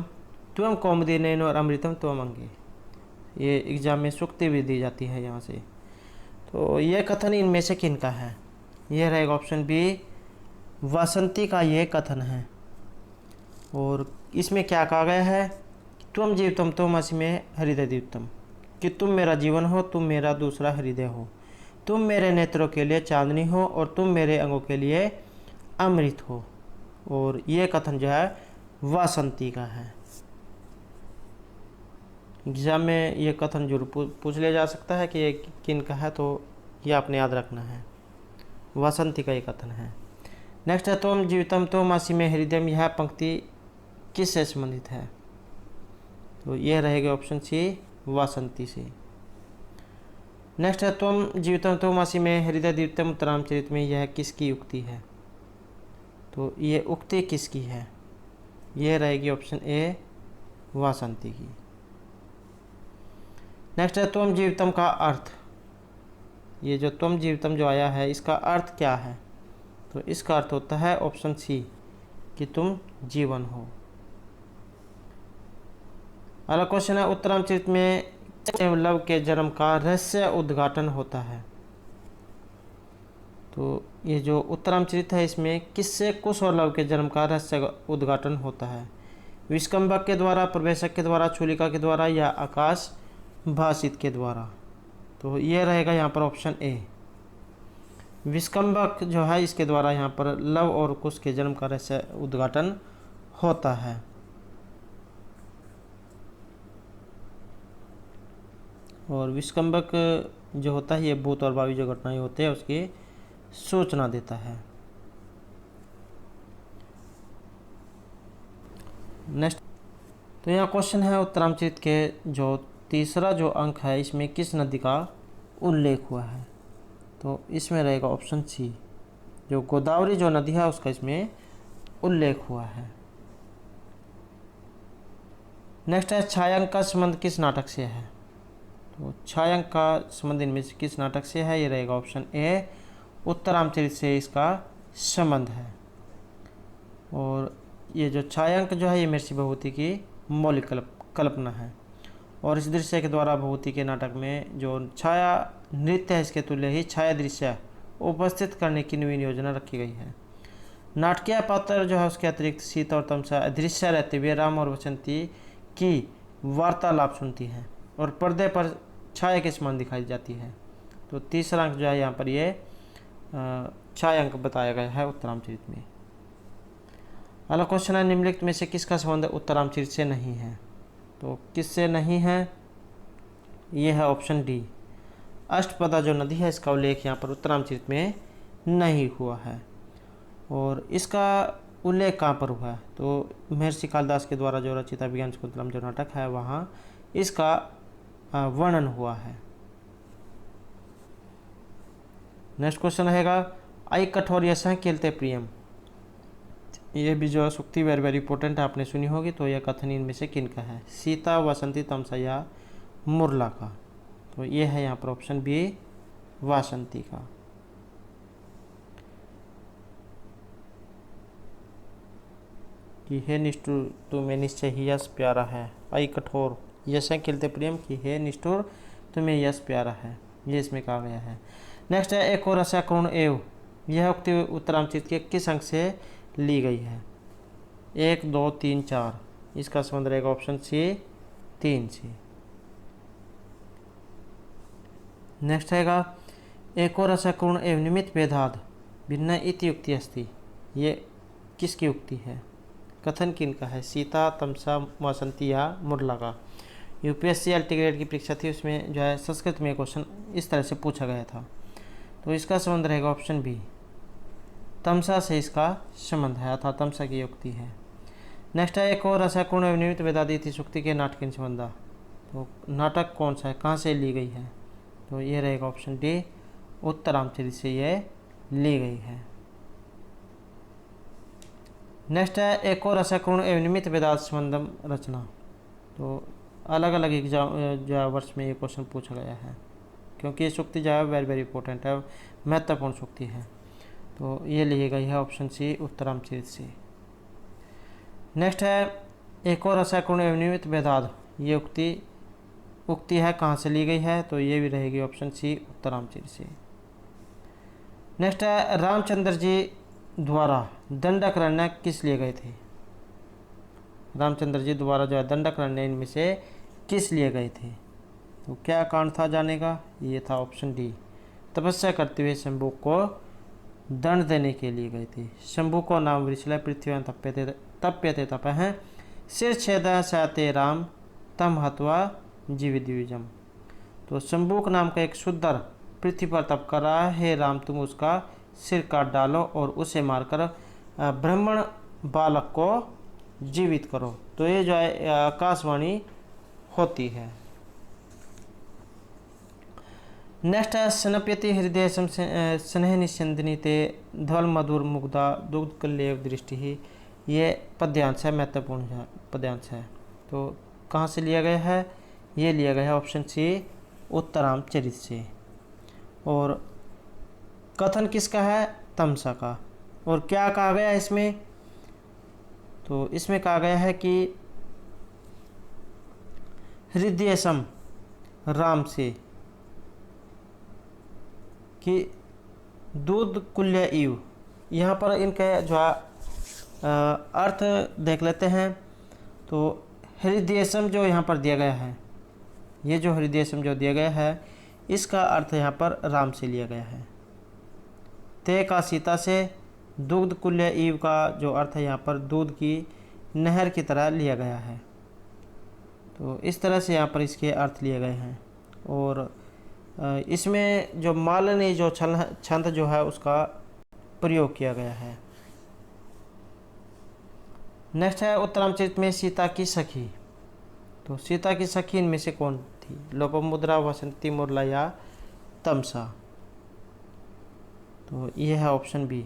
A: त्वम कौमुदीनेन और अमृतम त्वम अंगे। ये एग्जाम में सूक्ति भी दी जाती है यहाँ से। तो यह कथन इनमें से किन का है? यह रहेगा ऑप्शन बी, वासंती का ये कथन है। और इसमें क्या कहा गया है? त्वम जीवितम त्वम असि में हृदय द्वितम, कि तुम मेरा जीवन हो, तुम मेरा दूसरा हृदय हो, तुम मेरे नेत्रों के लिए चांदनी हो और तुम मेरे अंगों के लिए अमृत हो। और ये कथन जो है वासंती का है। एग्जाम में ये कथन जरूर पूछ लिया जा सकता है कि ये किन का है, तो ये आपने याद रखना है। वासंती का ये कथन है। नेक्स्ट है त्वम जीवितम त्वम असि में हृदयम। यह पंक्ति किससे संबंधित है? तो यह रहेगा ऑप्शन सी, वासंती से। नेक्स्ट है त्वम जीवितम त्वम असि में हृदय द्वितम उत्तरामचरित में। यह किसकी उक्ति है? तो ये उक्ति किसकी है? यह रहेगी ऑप्शन ए, वासंती की। नेक्स्ट है त्वम जीवितम का अर्थ। ये जो त्वम जीवितम जो आया है, इसका अर्थ क्या है? तो इसका अर्थ होता है ऑप्शन सी, कि तुम जीवन हो। अगला क्वेश्चन है उत्तरामचरित में लव के जन्म का रहस्य उद्घाटन होता है। तो ये जो उत्तरामचरित है, इसमें किससे कुश और लव के जन्म का रहस्य उद्घाटन होता है? विष्कंभक के द्वारा, प्रवेशक के द्वारा, छूलिका के द्वारा या आकाश भाषित के द्वारा? तो ये रहेगा यहाँ पर ऑप्शन ए, विष्कंभक जो है इसके द्वारा यहाँ पर लव और कुश के जन्म का रहस्य उद्घाटन होता है। और विष्कंभक जो होता है, ये भूत और भावी जो घटनाएं होते हैं उसकी सूचना देता है। नेक्स्ट, तो यहाँ क्वेश्चन है उत्तरामचरित के जो तीसरा जो अंक है, इसमें किस नदी का उल्लेख हुआ है? तो इसमें रहेगा ऑप्शन सी, जो गोदावरी जो नदी है उसका इसमें उल्लेख हुआ है। नेक्स्ट है छायांक का संबंध किस नाटक से है? तो छायांक का संबंध इनमें से किस नाटक से है? ये रहेगा ऑप्शन ए, उत्तरामचरित से इसका संबंध है। और ये जो छायांक जो है, ये महर्षि भभूति की मौलिक कल्पना है। और इस दृश्य के द्वारा भभूति के नाटक में जो छाया नृत्य है, इसके तुल्य ही छाया दृश्य उपस्थित करने की नवीन योजना रखी गई है। नाटकीय पात्र जो है उसके अतिरिक्त सीता और तमसा अदृश्य रहते हुए राम और बसंती की वार्तालाप सुनती है और पर्दे पर छाया के समान दिखाई जाती है। तो तीसरा अंक जो है यहाँ पर ये छायांक बताया गया है उत्तरामचरित में। अगला क्वेश्चन है निम्नलिखित में से किसका संबंध उत्तरामचरित से नहीं है? तो किससे नहीं है? ये है ऑप्शन डी, अष्टपदा जो नदी है इसका उल्लेख यहाँ पर उत्तरामचरित में नहीं हुआ है। और इसका उल्लेख कहाँ पर हुआ है? तो महर्षि कालिदास के द्वारा जो रचित अभिज्ञान शाकुंतलम जो नाटक है वहाँ इसका वर्णन हुआ है। नेक्स्ट क्वेश्चन रहेगा आई कठोर यशः खेलते प्रियम। ये भी जो सूक्ति वेरी वेरी इंपॉर्टेंट आपने सुनी होगी। तो यह कथन इनमें से किन का है? सीता, वासंती, तमसा या मुरला का? तो ये है यहाँ पर ऑप्शन बी, वासंती का। कि हे निष्ठुर तुम्हें निश्चय ही यश प्यारा है। आई कठोर यशः खेलते प्रियम, कि हे निष्ठुर तुम्हें यश प्यारा है, ये इसमें कहा गया है। नेक्स्ट है एक और रसा करुण एव। यह उक्ति उत्तरामचरित के किस अंक से ली गई है? 1, 2, 3, 4। इसका संबंध रहेगा ऑप्शन सी, 3 से। नेक्स्ट रहेगा एक और रसा करुण एव निमित्त भेदाद भिन्न इति युक्ति अस्ति। ये किसकी उक्ति है? कथन किन का है? सीता, तमसा, वासंती या मुरला का? यूपीएससी एलटी ग्रेड की परीक्षा थी, उसमें जो है संस्कृत में क्वेश्चन इस तरह से पूछा गया था। तो इसका संबंध रहेगा ऑप्शन बी, तमसा से इसका संबंध है, अर्थात तमसा की युक्ति है। नेक्स्ट है, एक और रसापूर्ण एवं निमित्त वेदादिति सूक्ति के नाटक संबंधा। तो नाटक कौन सा है, कहाँ से ली गई है, तो ये रहेगा ऑप्शन डी, उत्तरामचरित से ये ली गई है। नेक्स्ट है, एक और रसापूर्ण एवं निमित्त वेदांत संबंधम रचना। तो अलग अलग एग्जाम जो वर्ष में ये क्वेश्चन पूछा गया है, क्योंकि ये सूक्ति जो है वेरी वेरी इंपॉर्टेंट है, महत्वपूर्ण सूक्ति है। तो ये ली गई है ऑप्शन सी, उत्तरामचरित से। नेक्स्ट है, एक और रसापूर्ण एवं निमित्त वेदांत, ये उक्ति है, कहाँ से ली गई है, तो ये भी रहेगी ऑप्शन सी, उत्तरामचरित से। नेक्स्ट है, रामचंद्र जी द्वारा दंडकारण्य किस लिए गए थे। रामचंद्र जी द्वारा जो है दंडकारण्य इनमें से किस लिए गए थे, तो क्या कारण था जाने का, ये था ऑप्शन डी, तपस्या करते हुए शंभू को दंड देने के लिए गए थे। शंभू को नाम वृषल पृथ्वी तप्यते तप हैं शिरछेद सते राम तम हत्वा जीविद्विजम। तो शंभूक नाम का एक शुद्र पृथ्वी पर तप कर रहा है, राम तुम उसका सिर काट डालो और उसे मारकर ब्राह्मण बालक को जीवित करो। तो ये जो है आकाशवाणी होती है। नेक्स्ट है, स्नप्यति हृदय स्नेह निस्यंदिनी ते धवल मधुर मुग्धा दुग्ध कल्लेव दृष्टि ही, ये पद्यांश है, महत्वपूर्ण पद्यांश है। तो कहाँ से लिया गया है, ये लिया गया है ऑप्शन सी, उत्तरामचरित से। और कथन किसका है, तमसा का। और क्या कहा गया है इसमें, तो इसमें कहा गया है कि हृदय सम राम से कि दूध कुल्य इव। यहाँ पर इनके जो अर्थ देख लेते हैं। तो हृदयसम जो यहाँ पर दिया गया है, ये जो हृदयसम जो दिया गया है, इसका अर्थ यहाँ पर राम से लिया गया है। ते का सीता से, दुग्ध कुल्य ईव का जो अर्थ है यहाँ पर दूध की नहर की तरह लिया गया है। तो इस तरह से यहाँ पर इसके अर्थ लिए गए हैं। और इसमें जो मालनी जो छंद जो है उसका प्रयोग किया गया है। नेक्स्ट है, उत्तरामचरित में सीता की सखी। तो सीता की सखी इनमें से कौन थी, लोपामुद्रा, वसंती, मुरला या तमसा। तो ये है ऑप्शन बी,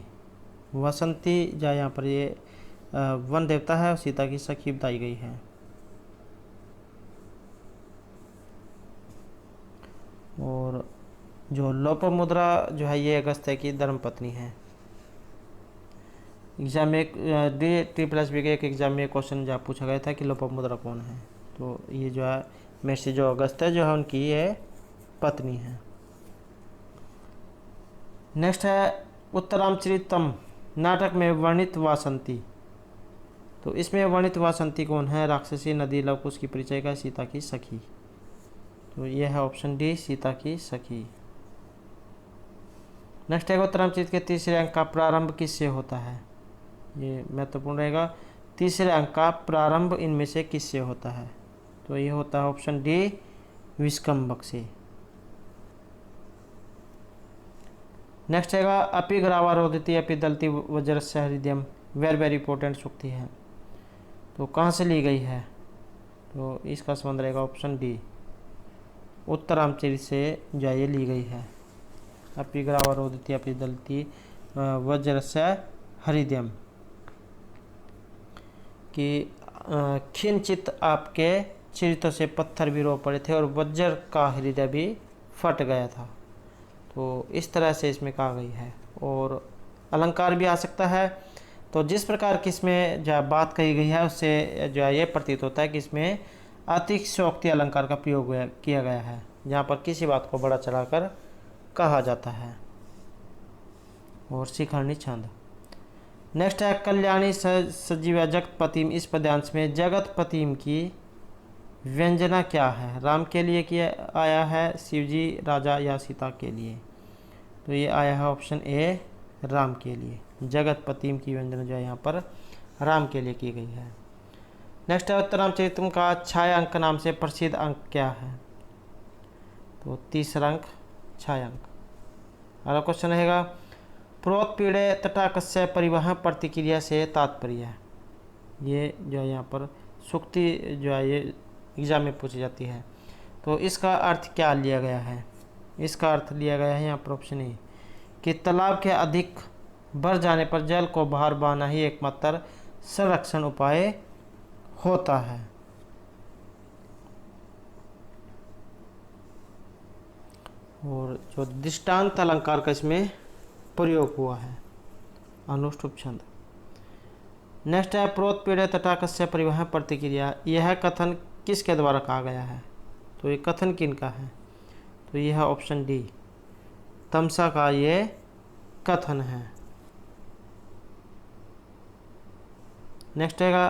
A: वसंती जो यहाँ पर ये वन देवता है, सीता की सखी बताई गई है। और जो लोपामुद्रा जो है ये अगस्त्य की धर्मपत्नी है। एग्जाम में DSSB के एक एग्जाम में क्वेश्चन जहाँ पूछा गया था कि लोपामुद्रा कौन है, तो ये जो है महर्षि जो अगस्त्य जो है उनकी ये पत्नी है। नेक्स्ट है, उत्तरामचरितम नाटक में वर्णित वासंती। तो इसमें वर्णित वासंती कौन है, राक्षसी, नदी, लवकुश की परिचय का, सीता की सखी। तो ये है ऑप्शन डी, सीता की सखी। नेक्स्ट है, उत्तरामचरित के तीसरे अंक का प्रारंभ किससे होता है, ये महत्वपूर्ण रहेगा। तीसरे अंक का प्रारंभ इनमें से किससे होता है, तो ये होता है ऑप्शन डी, विष्कंभक से। नेक्स्ट है, अपि ग्रावारोदिति अपि दलति वज्रस्य हृदयम, वेरी वेरी इंपॉर्टेंट सूक्ति है। तो कहाँ से ली गई है, तो इसका संबंध रहेगा ऑप्शन डी, उत्तरामचरित से जो ये ली गई है। अपि ग्रावारोदिति अपि दलति वज्रस्य हृदयम, कि खिंचित आपके चिरितों से पत्थर भी रो पड़े थे और वज्र का हृदय भी फट गया था। तो इस तरह से इसमें कहा गई है। और अलंकार भी आ सकता है। तो जिस प्रकार की इसमें जो बात कही गई है उससे जो है ये प्रतीत होता है कि इसमें अतिशयोक्ति अलंकार का प्रयोग किया गया है, जहाँ पर किसी बात को बड़ा चढ़ाकर कहा जाता है। और शिखरणी छंद। नेक्स्ट है, कल्याणी सजीव जगतपतिम, इस पद्यांश में जगतपतिम की व्यंजना क्या है, राम के लिए किया आया है, शिवजी, राजा या सीता के लिए। तो ये आया है ऑप्शन ए, राम के लिए। जगतपतिम की व्यंजना जो है यहाँ पर राम के लिए की गई है। नेक्स्ट है, उत्तरामचरितम का छायांक नाम से प्रसिद्ध अंक क्या है, तो तीसरा अंक छायांक। अगला क्वेश्चन रहेगा प्रोत्पीड़े तटाकस्य परिवहन प्रतिक्रिया से तात्पर्य है। ये जो है यहाँ पर सूक्ति जो है ये एग्जाम में पूछी जाती है। तो इसका अर्थ क्या लिया गया है? इसका अर्थ लिया गया है यहाँ पर ऑप्शन ए कि तालाब के अधिक भर जाने पर जल को बाहर बहाना ही एकमात्र संरक्षण उपाय होता है। और जो दृष्टांत अलंकार का इसमें प्रयोग हुआ है अनुष्टुप छंद। नेक्स्ट है प्रोत्पीड़े तटाकस्य परिवहन प्रतिक्रिया। यह कथन किसके द्वारा कहा गया है? तो ये कथन किनका है? तो यह है ऑप्शन डी, तमसा का ये कथन है। नेक्स्ट है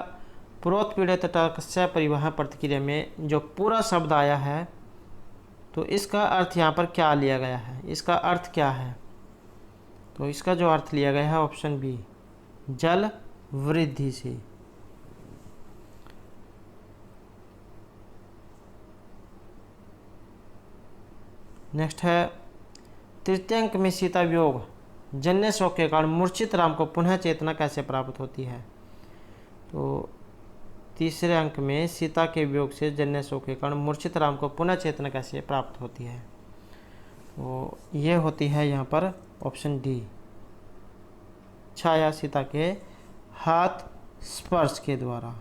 A: प्रोत्पीड़े तटाकस्य परिवहन प्रतिक्रिया में जो पूरा शब्द आया है तो इसका अर्थ यहाँ पर क्या लिया गया है? इसका अर्थ क्या है? तो इसका जो अर्थ लिया गया है ऑप्शन बी, जल वृद्धि से। नेक्स्ट है तृतीय अंक में सीता वियोग जन्य शोक के कारण मूर्छित राम को पुनः चेतना कैसे प्राप्त होती है? तो तीसरे अंक में सीता के वियोग से जन्य शोक के कारण मूर्छित राम को पुनः चेतना कैसे प्राप्त होती है? तो ये होती है यहाँ पर ऑप्शन डी, छाया सीता के हाथ स्पर्श के द्वारा।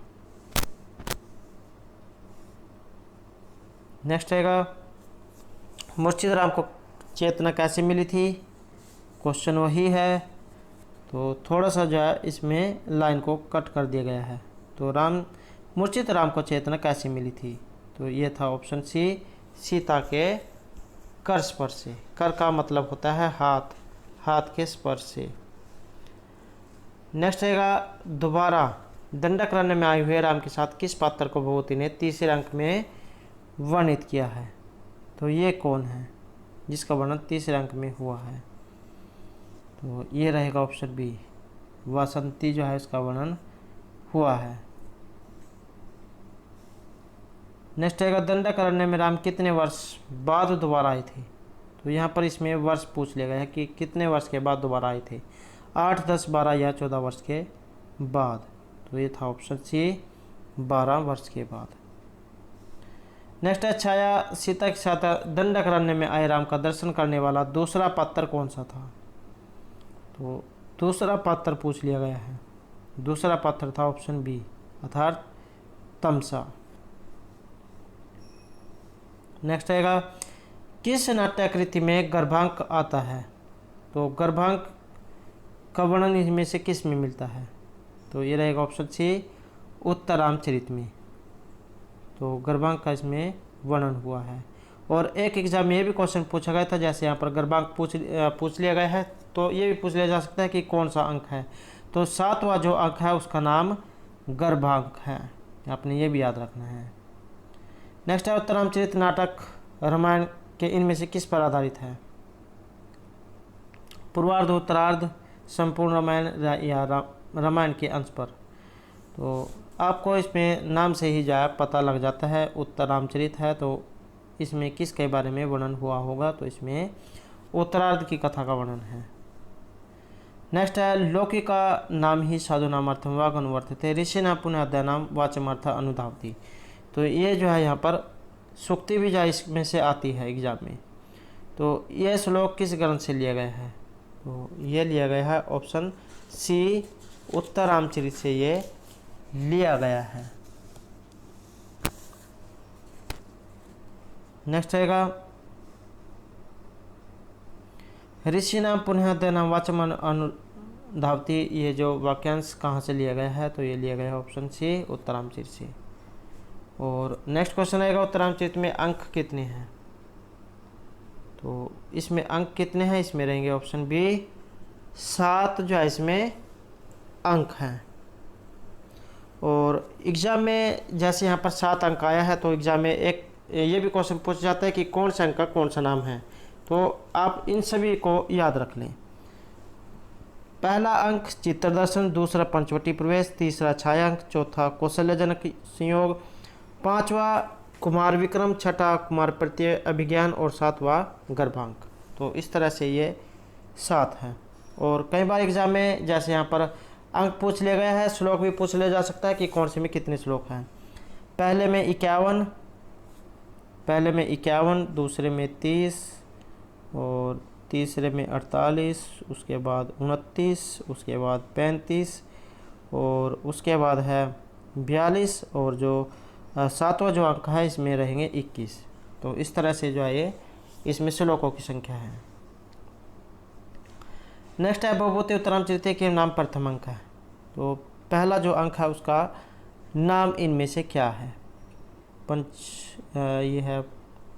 A: नेक्स्ट रहेगा मूर्छित राम को चेतना कैसे मिली थी? क्वेश्चन वही है, तो थोड़ा सा जो है इसमें लाइन को कट कर दिया गया है। तो मूर्छित राम को चेतना कैसे मिली थी? तो ये था ऑप्शन सी, सीता के कर स्पर्श से। कर का मतलब होता है हाथ, हाथ के स्पर्श से। नेक्स्ट रहेगा दोबारा दंडकारण्य में आए हुए राम के साथ किस पात्र को भगवती ने तीसरे अंक में वर्णित किया है? तो ये कौन है जिसका वर्णन तीसरे अंक में हुआ है? तो ये रहेगा ऑप्शन बी, वासंती जो है इसका वर्णन हुआ है। नेक्स्ट रहेगा दंडकारण्य में राम कितने वर्ष बाद दोबारा आए थे? तो यहाँ पर इसमें वर्ष पूछ लिया गया है कि कितने वर्ष के बाद दोबारा आए थे, 8, 10, 12 या 14 वर्ष के बाद। तो ये था ऑप्शन सी, 12 वर्ष के बाद। नेक्स्ट है छाया सीता के साथ दंडकारण्य में आए राम का दर्शन करने वाला दूसरा पात्र कौन सा था? तो दूसरा पात्र पूछ लिया गया है। दूसरा पात्र था ऑप्शन बी, अर्थात तमसा। नेक्स्ट आएगा किस नाट्याकृति में गर्भांक आता है? तो गर्भांक का वर्णन इनमें से किस में मिलता है? तो ये रहेगा ऑप्शन सी, उत्तरामचरित में। तो गर्भांक का इसमें वर्णन हुआ है। और एक एग्जाम में ये भी क्वेश्चन पूछा गया था, जैसे यहाँ पर गर्भांक पूछ लिया गया है, तो ये भी पूछ लिया जा सकता है कि कौन सा अंक है। तो 7वां जो अंक है उसका नाम गर्भांक है, आपने ये भी याद रखना है। नेक्स्ट है उत्तरामचरित नाटक रामायण के इनमें से किस पर आधारित है? पूर्वार्ध, उत्तरार्ध, संपूर्ण रामायण या रामायण के अंश पर? तो आपको इसमें नाम से ही जो पता लग जाता है, उत्तरामचरित है तो इसमें किसके बारे में वर्णन हुआ होगा? तो इसमें उत्तरार्ध की कथा का वर्णन है। नेक्स्ट है लोकी का नाम ही साधु नामार्थम वाग अनुवर्तते ऋषि नाम पुनः अध्ययनाम वाचमार्थ अनुधावती। तो ये जो है यहाँ पर सूक्ति भी जो इसमें से आती है एग्जाम में। तो ये श्लोक किस ग्रंथ से लिया गया है? तो ये लिया गया है ऑप्शन सी, उत्तरामचरित से ये लिया गया है। नेक्स्ट आएगा ऋषि नाम पुनः अध्ययनाम वाचम अनुधावती। ये जो वाक्यांश कहाँ से लिया गया है? तो ये लिया गया है ऑप्शन सी, उत्तरामचरित से। और नेक्स्ट क्वेश्चन आएगा उत्तरामचरित में अंक कितने हैं? तो इसमें अंक कितने हैं? इसमें रहेंगे ऑप्शन बी, 7 जो है इसमें अंक हैं। और एग्ज़ाम में जैसे यहाँ पर 7 अंक आया है, तो एग्ज़ाम में एक ये भी क्वेश्चन पूछ जाता है कि कौन सा अंक का कौन सा नाम है। तो आप इन सभी को याद रख लें। पहला अंक चित्रदर्शन, दूसरा पंचवटी प्रवेश, तीसरा छायांक, चौथा कौशल्यजनक संयोग, 5वां कुमार विक्रम, 6ठा कुमार प्रत्यय अभिज्ञान और 7वां गर्भांक। तो इस तरह से ये 7 है। और कई बार एग्जाम में जैसे यहाँ पर अंक पूछ लिया गया है, श्लोक भी पूछ लिया जा सकता है कि कौन से में कितने श्लोक हैं। पहले में 51, दूसरे में 30 और तीसरे में 48, उसके बाद 29, उसके बाद 35 और उसके बाद है 42 और जो 7वां जो अंक है इसमें रहेंगे 21। तो इस तरह से जो है ये इसमें श्लोकों की संख्या है। नेक्स्ट है भवभूति उत्तरामचरित के नाम प्रथम अंक है। तो पहला जो अंक है उसका नाम इनमें से क्या है। ये है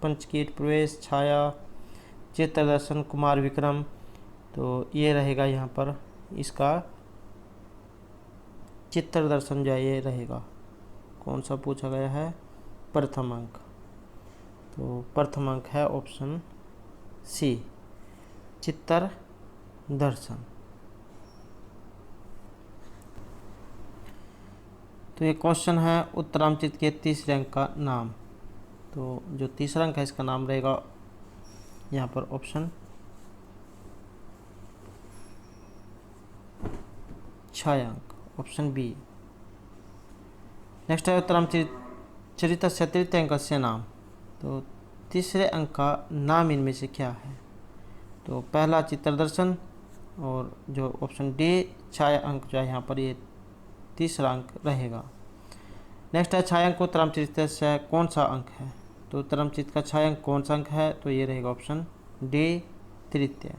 A: पंचकीट, प्रवेश, छाया, चित्रदर्शन, कुमार विक्रम। तो ये रहेगा यहाँ पर इसका चित्रदर्शन जो ये रहेगा। कौन सा पूछा गया है, प्रथम अंक। तो प्रथम अंक है ऑप्शन सी, चित्रदर्शन। तो ये क्वेश्चन है उत्तरामचरित के तीसरे अंक का नाम। तो जो तीसरा अंक है इसका नाम रहेगा यहाँ पर ऑप्शन छायांक, ऑप्शन बी। नेक्स्ट है उत्तरामचरित से तृतीय अंक से नाम। तो तीसरे अंक का नाम इनमें से क्या है। तो पहला चित्रदर्शन और जो ऑप्शन डी छाया अंक जो है यहाँ पर ये तीसरा अंक रहेगा। नेक्स्ट है छायांक उत्तरामचरित से कौन सा अंक है। तो उत्तरामचरित का छायांक कौन सा अंक है। तो ये रहेगा ऑप्शन डी, तृतीय।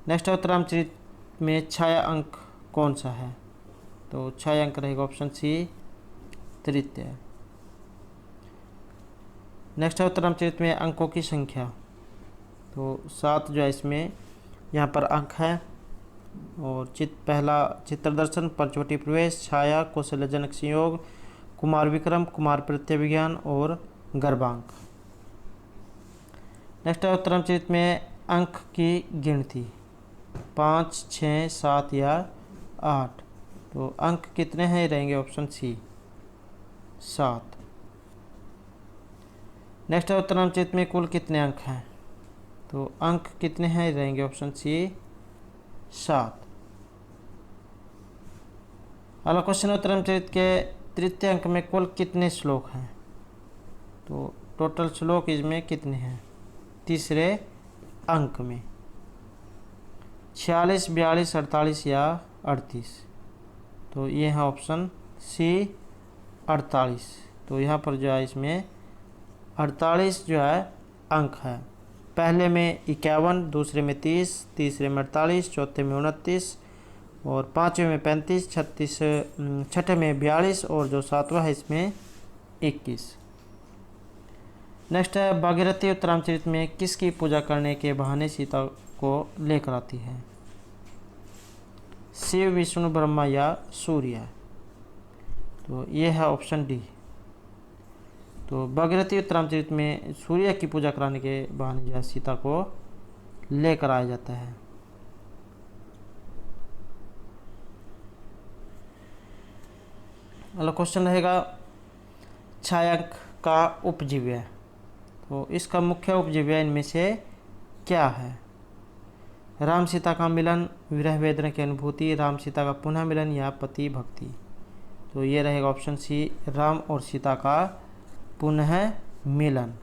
A: नेक्स्ट है उत्तरामचरित में छाया अंक कौन सा है। तो छाया अंक रहेगा ऑप्शन सी, तृतीय। नेक्स्ट है उत्तरामचरित में अंकों की संख्या। तो 7 जो है इसमें यहाँ पर अंक है। और पहला चित्रदर्शन, पंचवटी प्रवेश, छाया, कौशल्यजनक संयोग, कुमार विक्रम, कुमार प्रत्यभिज्ञान और गर्भांक। नेक्स्ट है उत्तरामचरित में अंक की गिनती 5, 6, 7 या 8। तो अंक कितने हैं रहेंगे ऑप्शन सी, 7। नेक्स्ट है उत्तरामचरित में कुल कितने अंक हैं। तो अंक कितने हैं रहेंगे ऑप्शन सी, 7। अगला क्वेश्चन उत्तरामचरित के तृतीय अंक में कुल कितने श्लोक हैं। तो टोटल श्लोक इसमें कितने हैं तीसरे अंक में, 46, 42, 48 या 38। तो ये है ऑप्शन सी, 48। तो यहाँ पर जो है इसमें 48 जो है अंक है। पहले में 51, दूसरे में 30, तीसरे में 48, चौथे में 29 और पाँचवें में 35, छठे में 42 और जो 7वां है इसमें 21। नेक्स्ट है भागीरथी उत्तरामचरित में किसकी पूजा करने के बहाने सीता को लेकर आती है। शिव, विष्णु, ब्रह्मा या सूर्य। तो ये है ऑप्शन डी। तो भागीरथी उत्तरामचरित में सूर्य की पूजा कराने के बहाने जो है सीता को लेकर आया जाता है। अगला क्वेश्चन रहेगा छायांक का उपजीव्य। तो इसका मुख्य उपजीव्य इनमें से क्या है। राम सीता का मिलन, विरह वेदना की अनुभूति, राम सीता का पुनः मिलन या पति भक्ति। तो ये रहेगा ऑप्शन सी, राम और सीता का पुनः मिलन।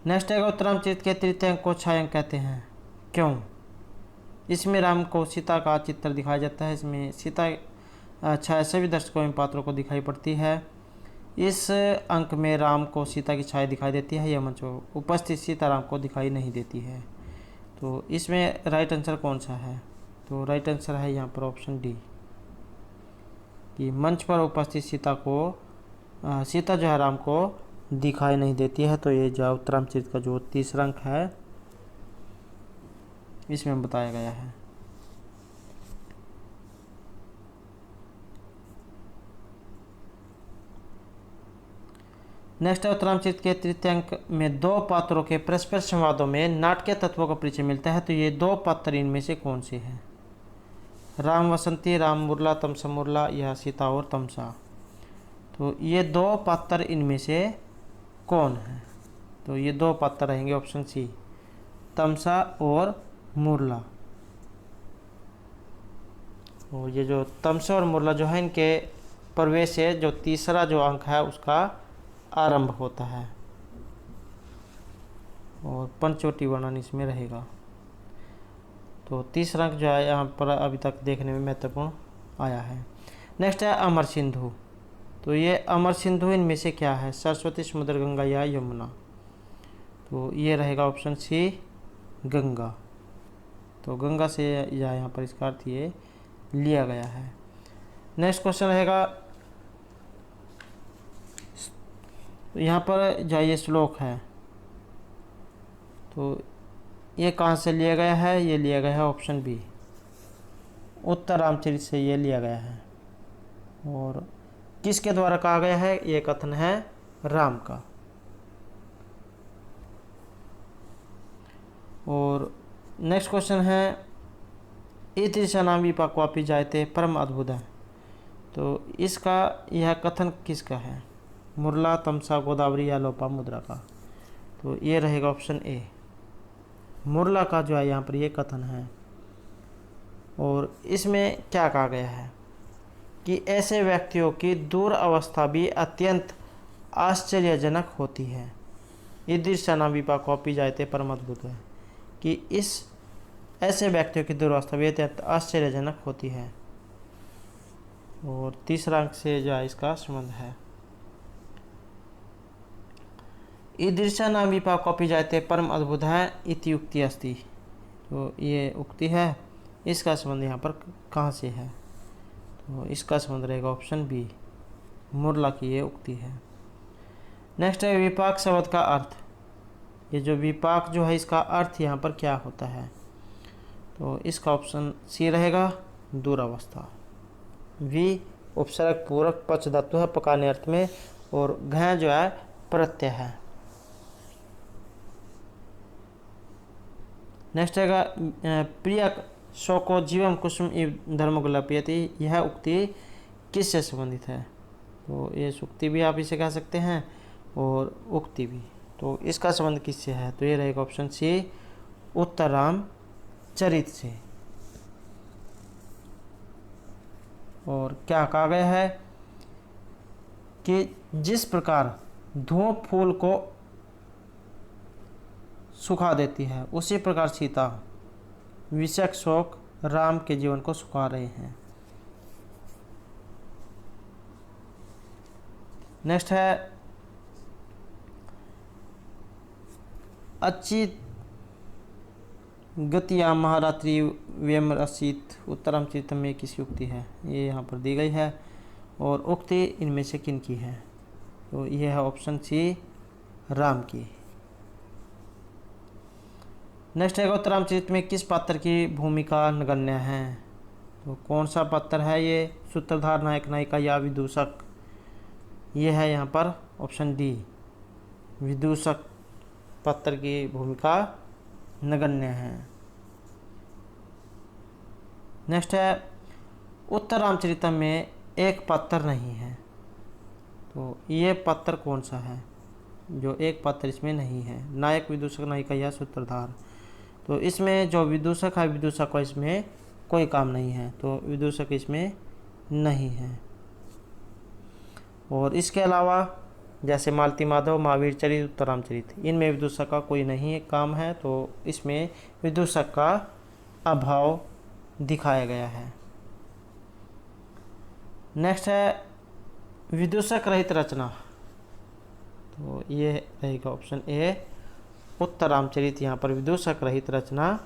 A: नेक्स्ट है उत्तरामचरित के तृतीय अंक को छायांक कहते हैं, क्यों। इसमें राम को सीता का चित्र दिखाया जाता है। इसमें सीता छाया सभी दर्शकों एवं पात्रों को दिखाई पड़ती है। इस अंक में राम को सीता की छाया दिखाई देती है, यह मंच उपस्थित सीता राम को दिखाई नहीं देती है। तो इसमें राइट आंसर कौन सा है। तो राइट आंसर है यहाँ पर ऑप्शन डी, कि मंच पर उपस्थित सीता जो है राम को दिखाई नहीं देती है। तो ये जो उत्तरामचरित का जो तीसरा अंक है इसमें बताया गया है। नेक्स्ट है उत्तरामचरित के तृतीय अंक में दो पात्रों के परस्पर संवादों में नाटकीय तत्वों का परिचय मिलता है। तो ये दो पात्र इनमें से कौन से हैं। राम वसंती, राम मुरला, तमसा मुरला या सीता और तमसा। तो ये दो पात्र इनमें से कौन है। तो ये दो पात्र रहेंगे ऑप्शन सी, तमसा और मुरला। और ये जो तमसा और मुरला जो है, इनके प्रवेश से जो तीसरा जो अंक है उसका आरंभ होता है और पंचवटी वर्णन इसमें रहेगा। तो तीसरा अंक जो है यहाँ पर अभी तक देखने में महत्वपूर्ण आया है। नेक्स्ट है अमर सिंधु। तो ये अमर सिंधु इनमें से क्या है, सरस्वती, समुद्र, गंगा या यमुना। तो ये रहेगा ऑप्शन सी, गंगा। तो गंगा से या यहाँ पर इसका अर्थ ये लिया गया है। नेक्स्ट क्वेश्चन रहेगा, यहाँ पर जो ये श्लोक है तो ये कहाँ से लिया गया है, ये लिया गया है ऑप्शन बी, उत्तर रामचरित से ये लिया गया है। और किसके द्वारा कहा गया है, ये कथन है राम का। और नेक्स्ट क्वेश्चन है, ईदृशानां विपाक्वापि जायते परम अद्भुत है। तो इसका यह कथन किसका है, मुरला, तमसा, गोदावरी या लोपामुद्रा का। तो ये रहेगा ऑप्शन ए, मुरला का जो है यहाँ पर ये कथन है। और इसमें क्या कहा गया है कि ऐसे व्यक्तियों की दूर अवस्था भी अत्यंत आश्चर्यजनक होती है। ईदृशानां विपाक्वापि जायते परम अद्भुत है, कि इस ऐसे व्यक्तियों की दुर्वस्था भी अत्यंत आश्चर्यजनक होती है। और तीसरा अंक से जो है इसका संबंध है, ईदृशानां विपाक्वापि जायते परम अद्भुत है इति उक्ति अस्ति। तो ये उक्ति है, इसका संबंध यहाँ पर कहाँ से है, तो इसका संबंध रहेगा ऑप्शन बी, मुरला की ये उक्ति है। नेक्स्ट है विपाक शब्द का अर्थ। ये जो विपाक जो है इसका अर्थ यहाँ पर क्या होता है, तो इसका ऑप्शन सी रहेगा, दूरावस्था। वी उपसर्ग पूरक पक्ष धातु है पकाने अर्थ में, और घ जो है प्रत्यय है। नेक्स्ट है प्रिय शोको जीवम कुसुम इव धर्मगुलापियति। यह उक्ति किससे संबंधित है, तो ये सुक्ति भी आप इसे कह सकते हैं और उक्ति भी। तो इसका संबंध किससे है, तो ये रहेगा ऑप्शन सी, उत्तर रामचरित से। और क्या कहा गया है कि जिस प्रकार धूप फूल को सुखा देती है, उसी प्रकार सीता विषयक शोक राम के जीवन को सुखा रहे हैं। नेक्स्ट है अच्छी गतिया महारात्रि व्यम रसित उत्तरम चरितम में किसकी उक्ति है, ये यहाँ पर दी गई है। और उक्ति इनमें से किन की है, तो ये है ऑप्शन सी, राम की। नेक्स्ट है उत्तरामचरित में किस पात्र की भूमिका नगण्य है, तो कौन सा पात्र है ये, सूत्रधार, नायक, नायिका या विदूषक। ये है यहाँ पर ऑप्शन डी, विदूषक पात्र की भूमिका नगण्य है। नेक्स्ट है उत्तर रामचरितम में एक पात्र नहीं है, तो ये पात्र कौन सा है, जो एक पात्र इसमें नहीं है, नायक, विदूषक, नायिका या सूत्रधार। तो इसमें जो विदूषक है, विदूषक को इसमें कोई काम नहीं है, तो विदूषक इसमें नहीं है। और इसके अलावा जैसे मालती माधव, महावीर चरित, उत्तरामचरित, इनमें विदूषक का कोई नहीं काम है, तो इसमें विदूषक का अभाव दिखाया गया है। नेक्स्ट है विदूषक रहित रचना, तो ये रहेगा ऑप्शन ए, उत्तरामचरित। यहाँ पर विदूषक रहित रचना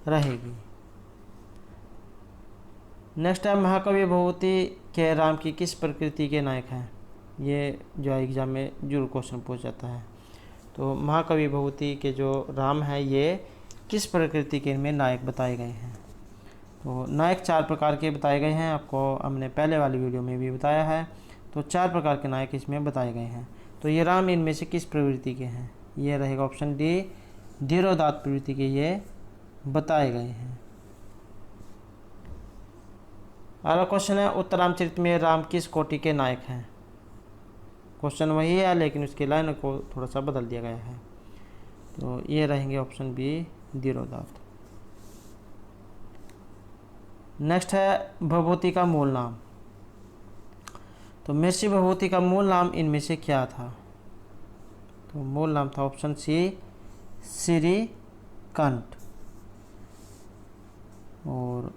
A: रहेगी। नेक्स्ट है महाकवि भगवती के राम की किस प्रकृति के नायक हैं, ये जो एग्जाम में जरूर क्वेश्चन पूछ जाता है। तो महाकवि भगवती के जो राम है ये किस प्रकृति के इनमें नायक बताए गए हैं, तो नायक 4 प्रकार के बताए गए हैं, आपको हमने पहले वाली वीडियो में भी बताया है। तो 4 प्रकार के नायक इसमें बताए गए हैं। तो ये राम इनमें से किस प्रवृत्ति के हैं, ये रहेगा ऑप्शन डी, धीरोदात्त प्रवृत्ति के ये बताए गए हैं। अगला क्वेश्चन है उत्तरामचरित में राम किस कोटि के नायक हैं, क्वेश्चन वही है लेकिन उसकी लाइन को थोड़ा सा बदल दिया गया है। तो ये रहेंगे ऑप्शन बी धीरोदात्त। नेक्स्ट है भभूति का मूल नाम। तो महर्षि भभूति का मूल नाम इनमें से क्या था? तो मूल नाम था ऑप्शन सी श्रीकंठ। और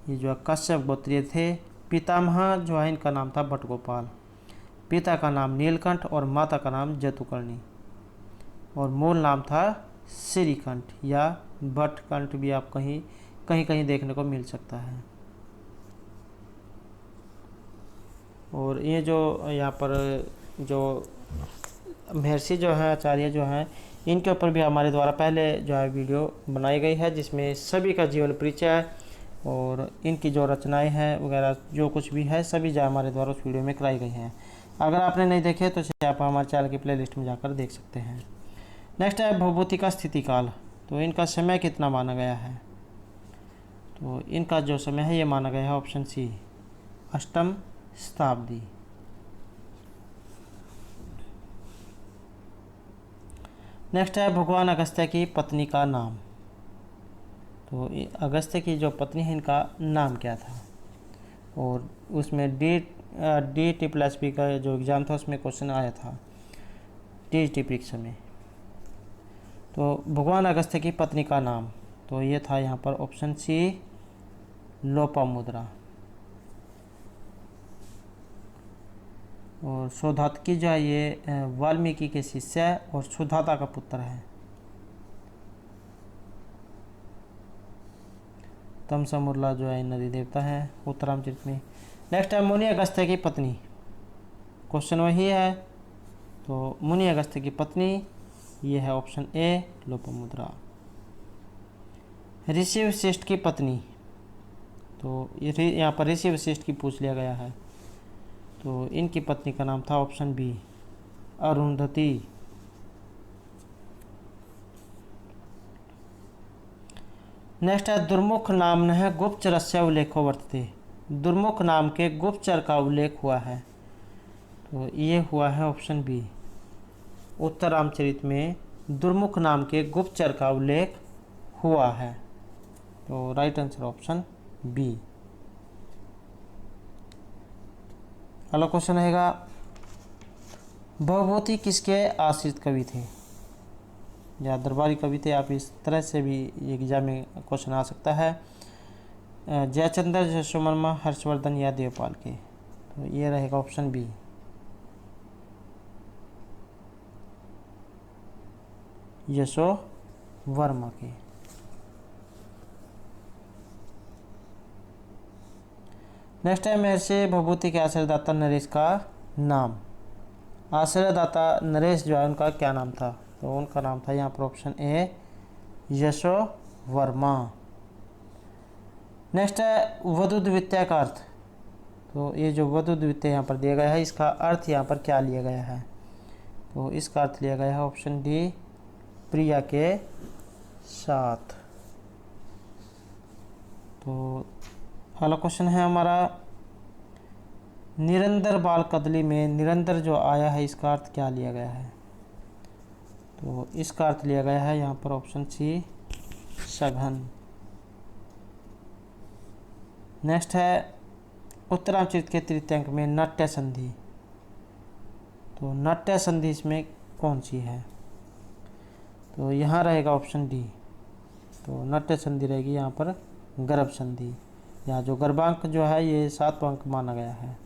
A: ये जो कश्यप गोत्रीय थे। पितामह जो है इनका नाम था भट्टगोपाल। पिता का नाम नीलकंठ और माता का नाम जतुकर्णी। और मूल नाम था श्रीकंठ या भट्टकंठ भी आप कहीं कहीं देखने को मिल सकता है। और ये जो यहाँ पर जो महर्षि जो है आचार्य जो हैं इनके ऊपर भी हमारे द्वारा पहले जो है वीडियो बनाई गई है जिसमें सभी का जीवन परिचय और इनकी जो रचनाएं हैं वगैरह जो कुछ भी है सभी जो हमारे द्वारा उस वीडियो में कराई गई हैं। अगर आपने नहीं देखे तो आप हमारे चैनल की प्लेलिस्ट में जाकर देख सकते हैं। नेक्स्ट है भभूति का स्थिति काल। तो इनका समय कितना माना गया है? तो इनका जो समय है ये माना गया है ऑप्शन सी अष्टम शताब्दी। नेक्स्ट है भगवान अगस्त्य की पत्नी का नाम। तो अगस्त्य की जो पत्नी है इनका नाम क्या था? और उसमें DT+P का जो एग्ज़ाम था उसमें क्वेश्चन आया था TGT परीक्षा में। तो भगवान अगस्त्य की पत्नी का नाम तो ये था यहाँ पर ऑप्शन सी लोपामुद्रा। और सौधातकी जो है ये वाल्मीकि के शिष्य है और सुधाता का पुत्र है। तमसामुरला जो है नदी देवता है उत्तरामचरित में। नेक्स्ट है मुनि अगस्त्य की पत्नी। क्वेश्चन वही है। तो मुनि अगस्त्य की पत्नी ये है ऑप्शन ए लोपामुद्रा। ऋषि वशिष्ठ की पत्नी। तो यहाँ पर ऋषि वशिष्ठ की पूछ लिया गया है। तो इनकी पत्नी का नाम था ऑप्शन बी अरुंधति। नेक्स्ट है दुर्मुख नाम है गुप्तचरस्य उल्लेखो वर्तते। दुर्मुख नाम के गुप्तचर का उल्लेख हुआ है। तो ये हुआ है ऑप्शन बी उत्तर रामचरित में दुर्मुख नाम के गुप्तचर का उल्लेख हुआ है। तो राइट आंसर ऑप्शन बी। अगला क्वेश्चन रहेगा भभूति किसके आश्रित कवि थे? या दरबारी कवि थे। आप इस तरह से भी एग्जाम में क्वेश्चन आ सकता है। जयचंद्र, यशोवर्मा, हर्षवर्धन या देवपाल के। तो ये रहेगा ऑप्शन बी यशोवर्मा के। नेक्स्ट है महर्षि भभूति के आश्रयदाता नरेश का नाम। आश्रयदाता नरेश जो है उनका क्या नाम था? तो उनका नाम था यहाँ पर ऑप्शन ए यशोवर्मा। नेक्स्ट है वधू द्वितीय का अर्थ। तो ये जो वधू द्वितीय यहाँ पर दिया गया है इसका अर्थ यहाँ पर क्या लिया गया है? तो इसका अर्थ लिया गया है ऑप्शन डी प्रिया के साथ। तो अगला क्वेश्चन है हमारा निरंतर बाल कदली में निरंतर जो आया है इसका अर्थ क्या लिया गया है? तो इसका अर्थ लिया गया है यहाँ पर ऑप्शन सी सघन। नेक्स्ट है उत्तरामचरित के तृतीय अंक में नाट्य संधि। तो नाट्य संधि इसमें कौन सी है? तो यहाँ रहेगा ऑप्शन डी। तो नाट्य संधि रहेगी यहाँ पर गर्भ संधि। यहाँ जो गर्भांक जो है ये 7 अंक माना गया है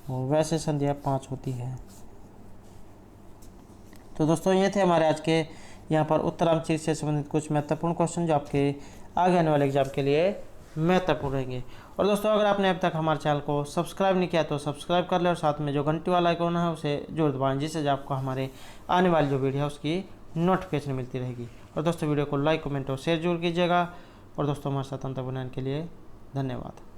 A: और वैसे संधियाँ 5 होती है। तो दोस्तों ये थे हमारे आज के यहाँ पर उत्तरामचरित से संबंधित कुछ महत्वपूर्ण क्वेश्चन जो आपके आगे आने वाले एग्जाम के लिए महत्वपूर्ण रहेंगे। और दोस्तों अगर आपने अब तक हमारे चैनल को सब्सक्राइब नहीं किया तो सब्सक्राइब कर ले और साथ में जो घंटी वाला आइकॉन है उसे जरूर दबाएं जिससे आपको हमारे आने वाली जो वीडियो है उसकी नोटिफिकेशन मिलती रहेगी। और दोस्तों वीडियो को लाइक कमेंट और शेयर जरूर कीजिएगा। और दोस्तों हमारे साथ अंत बनाने के लिए धन्यवाद।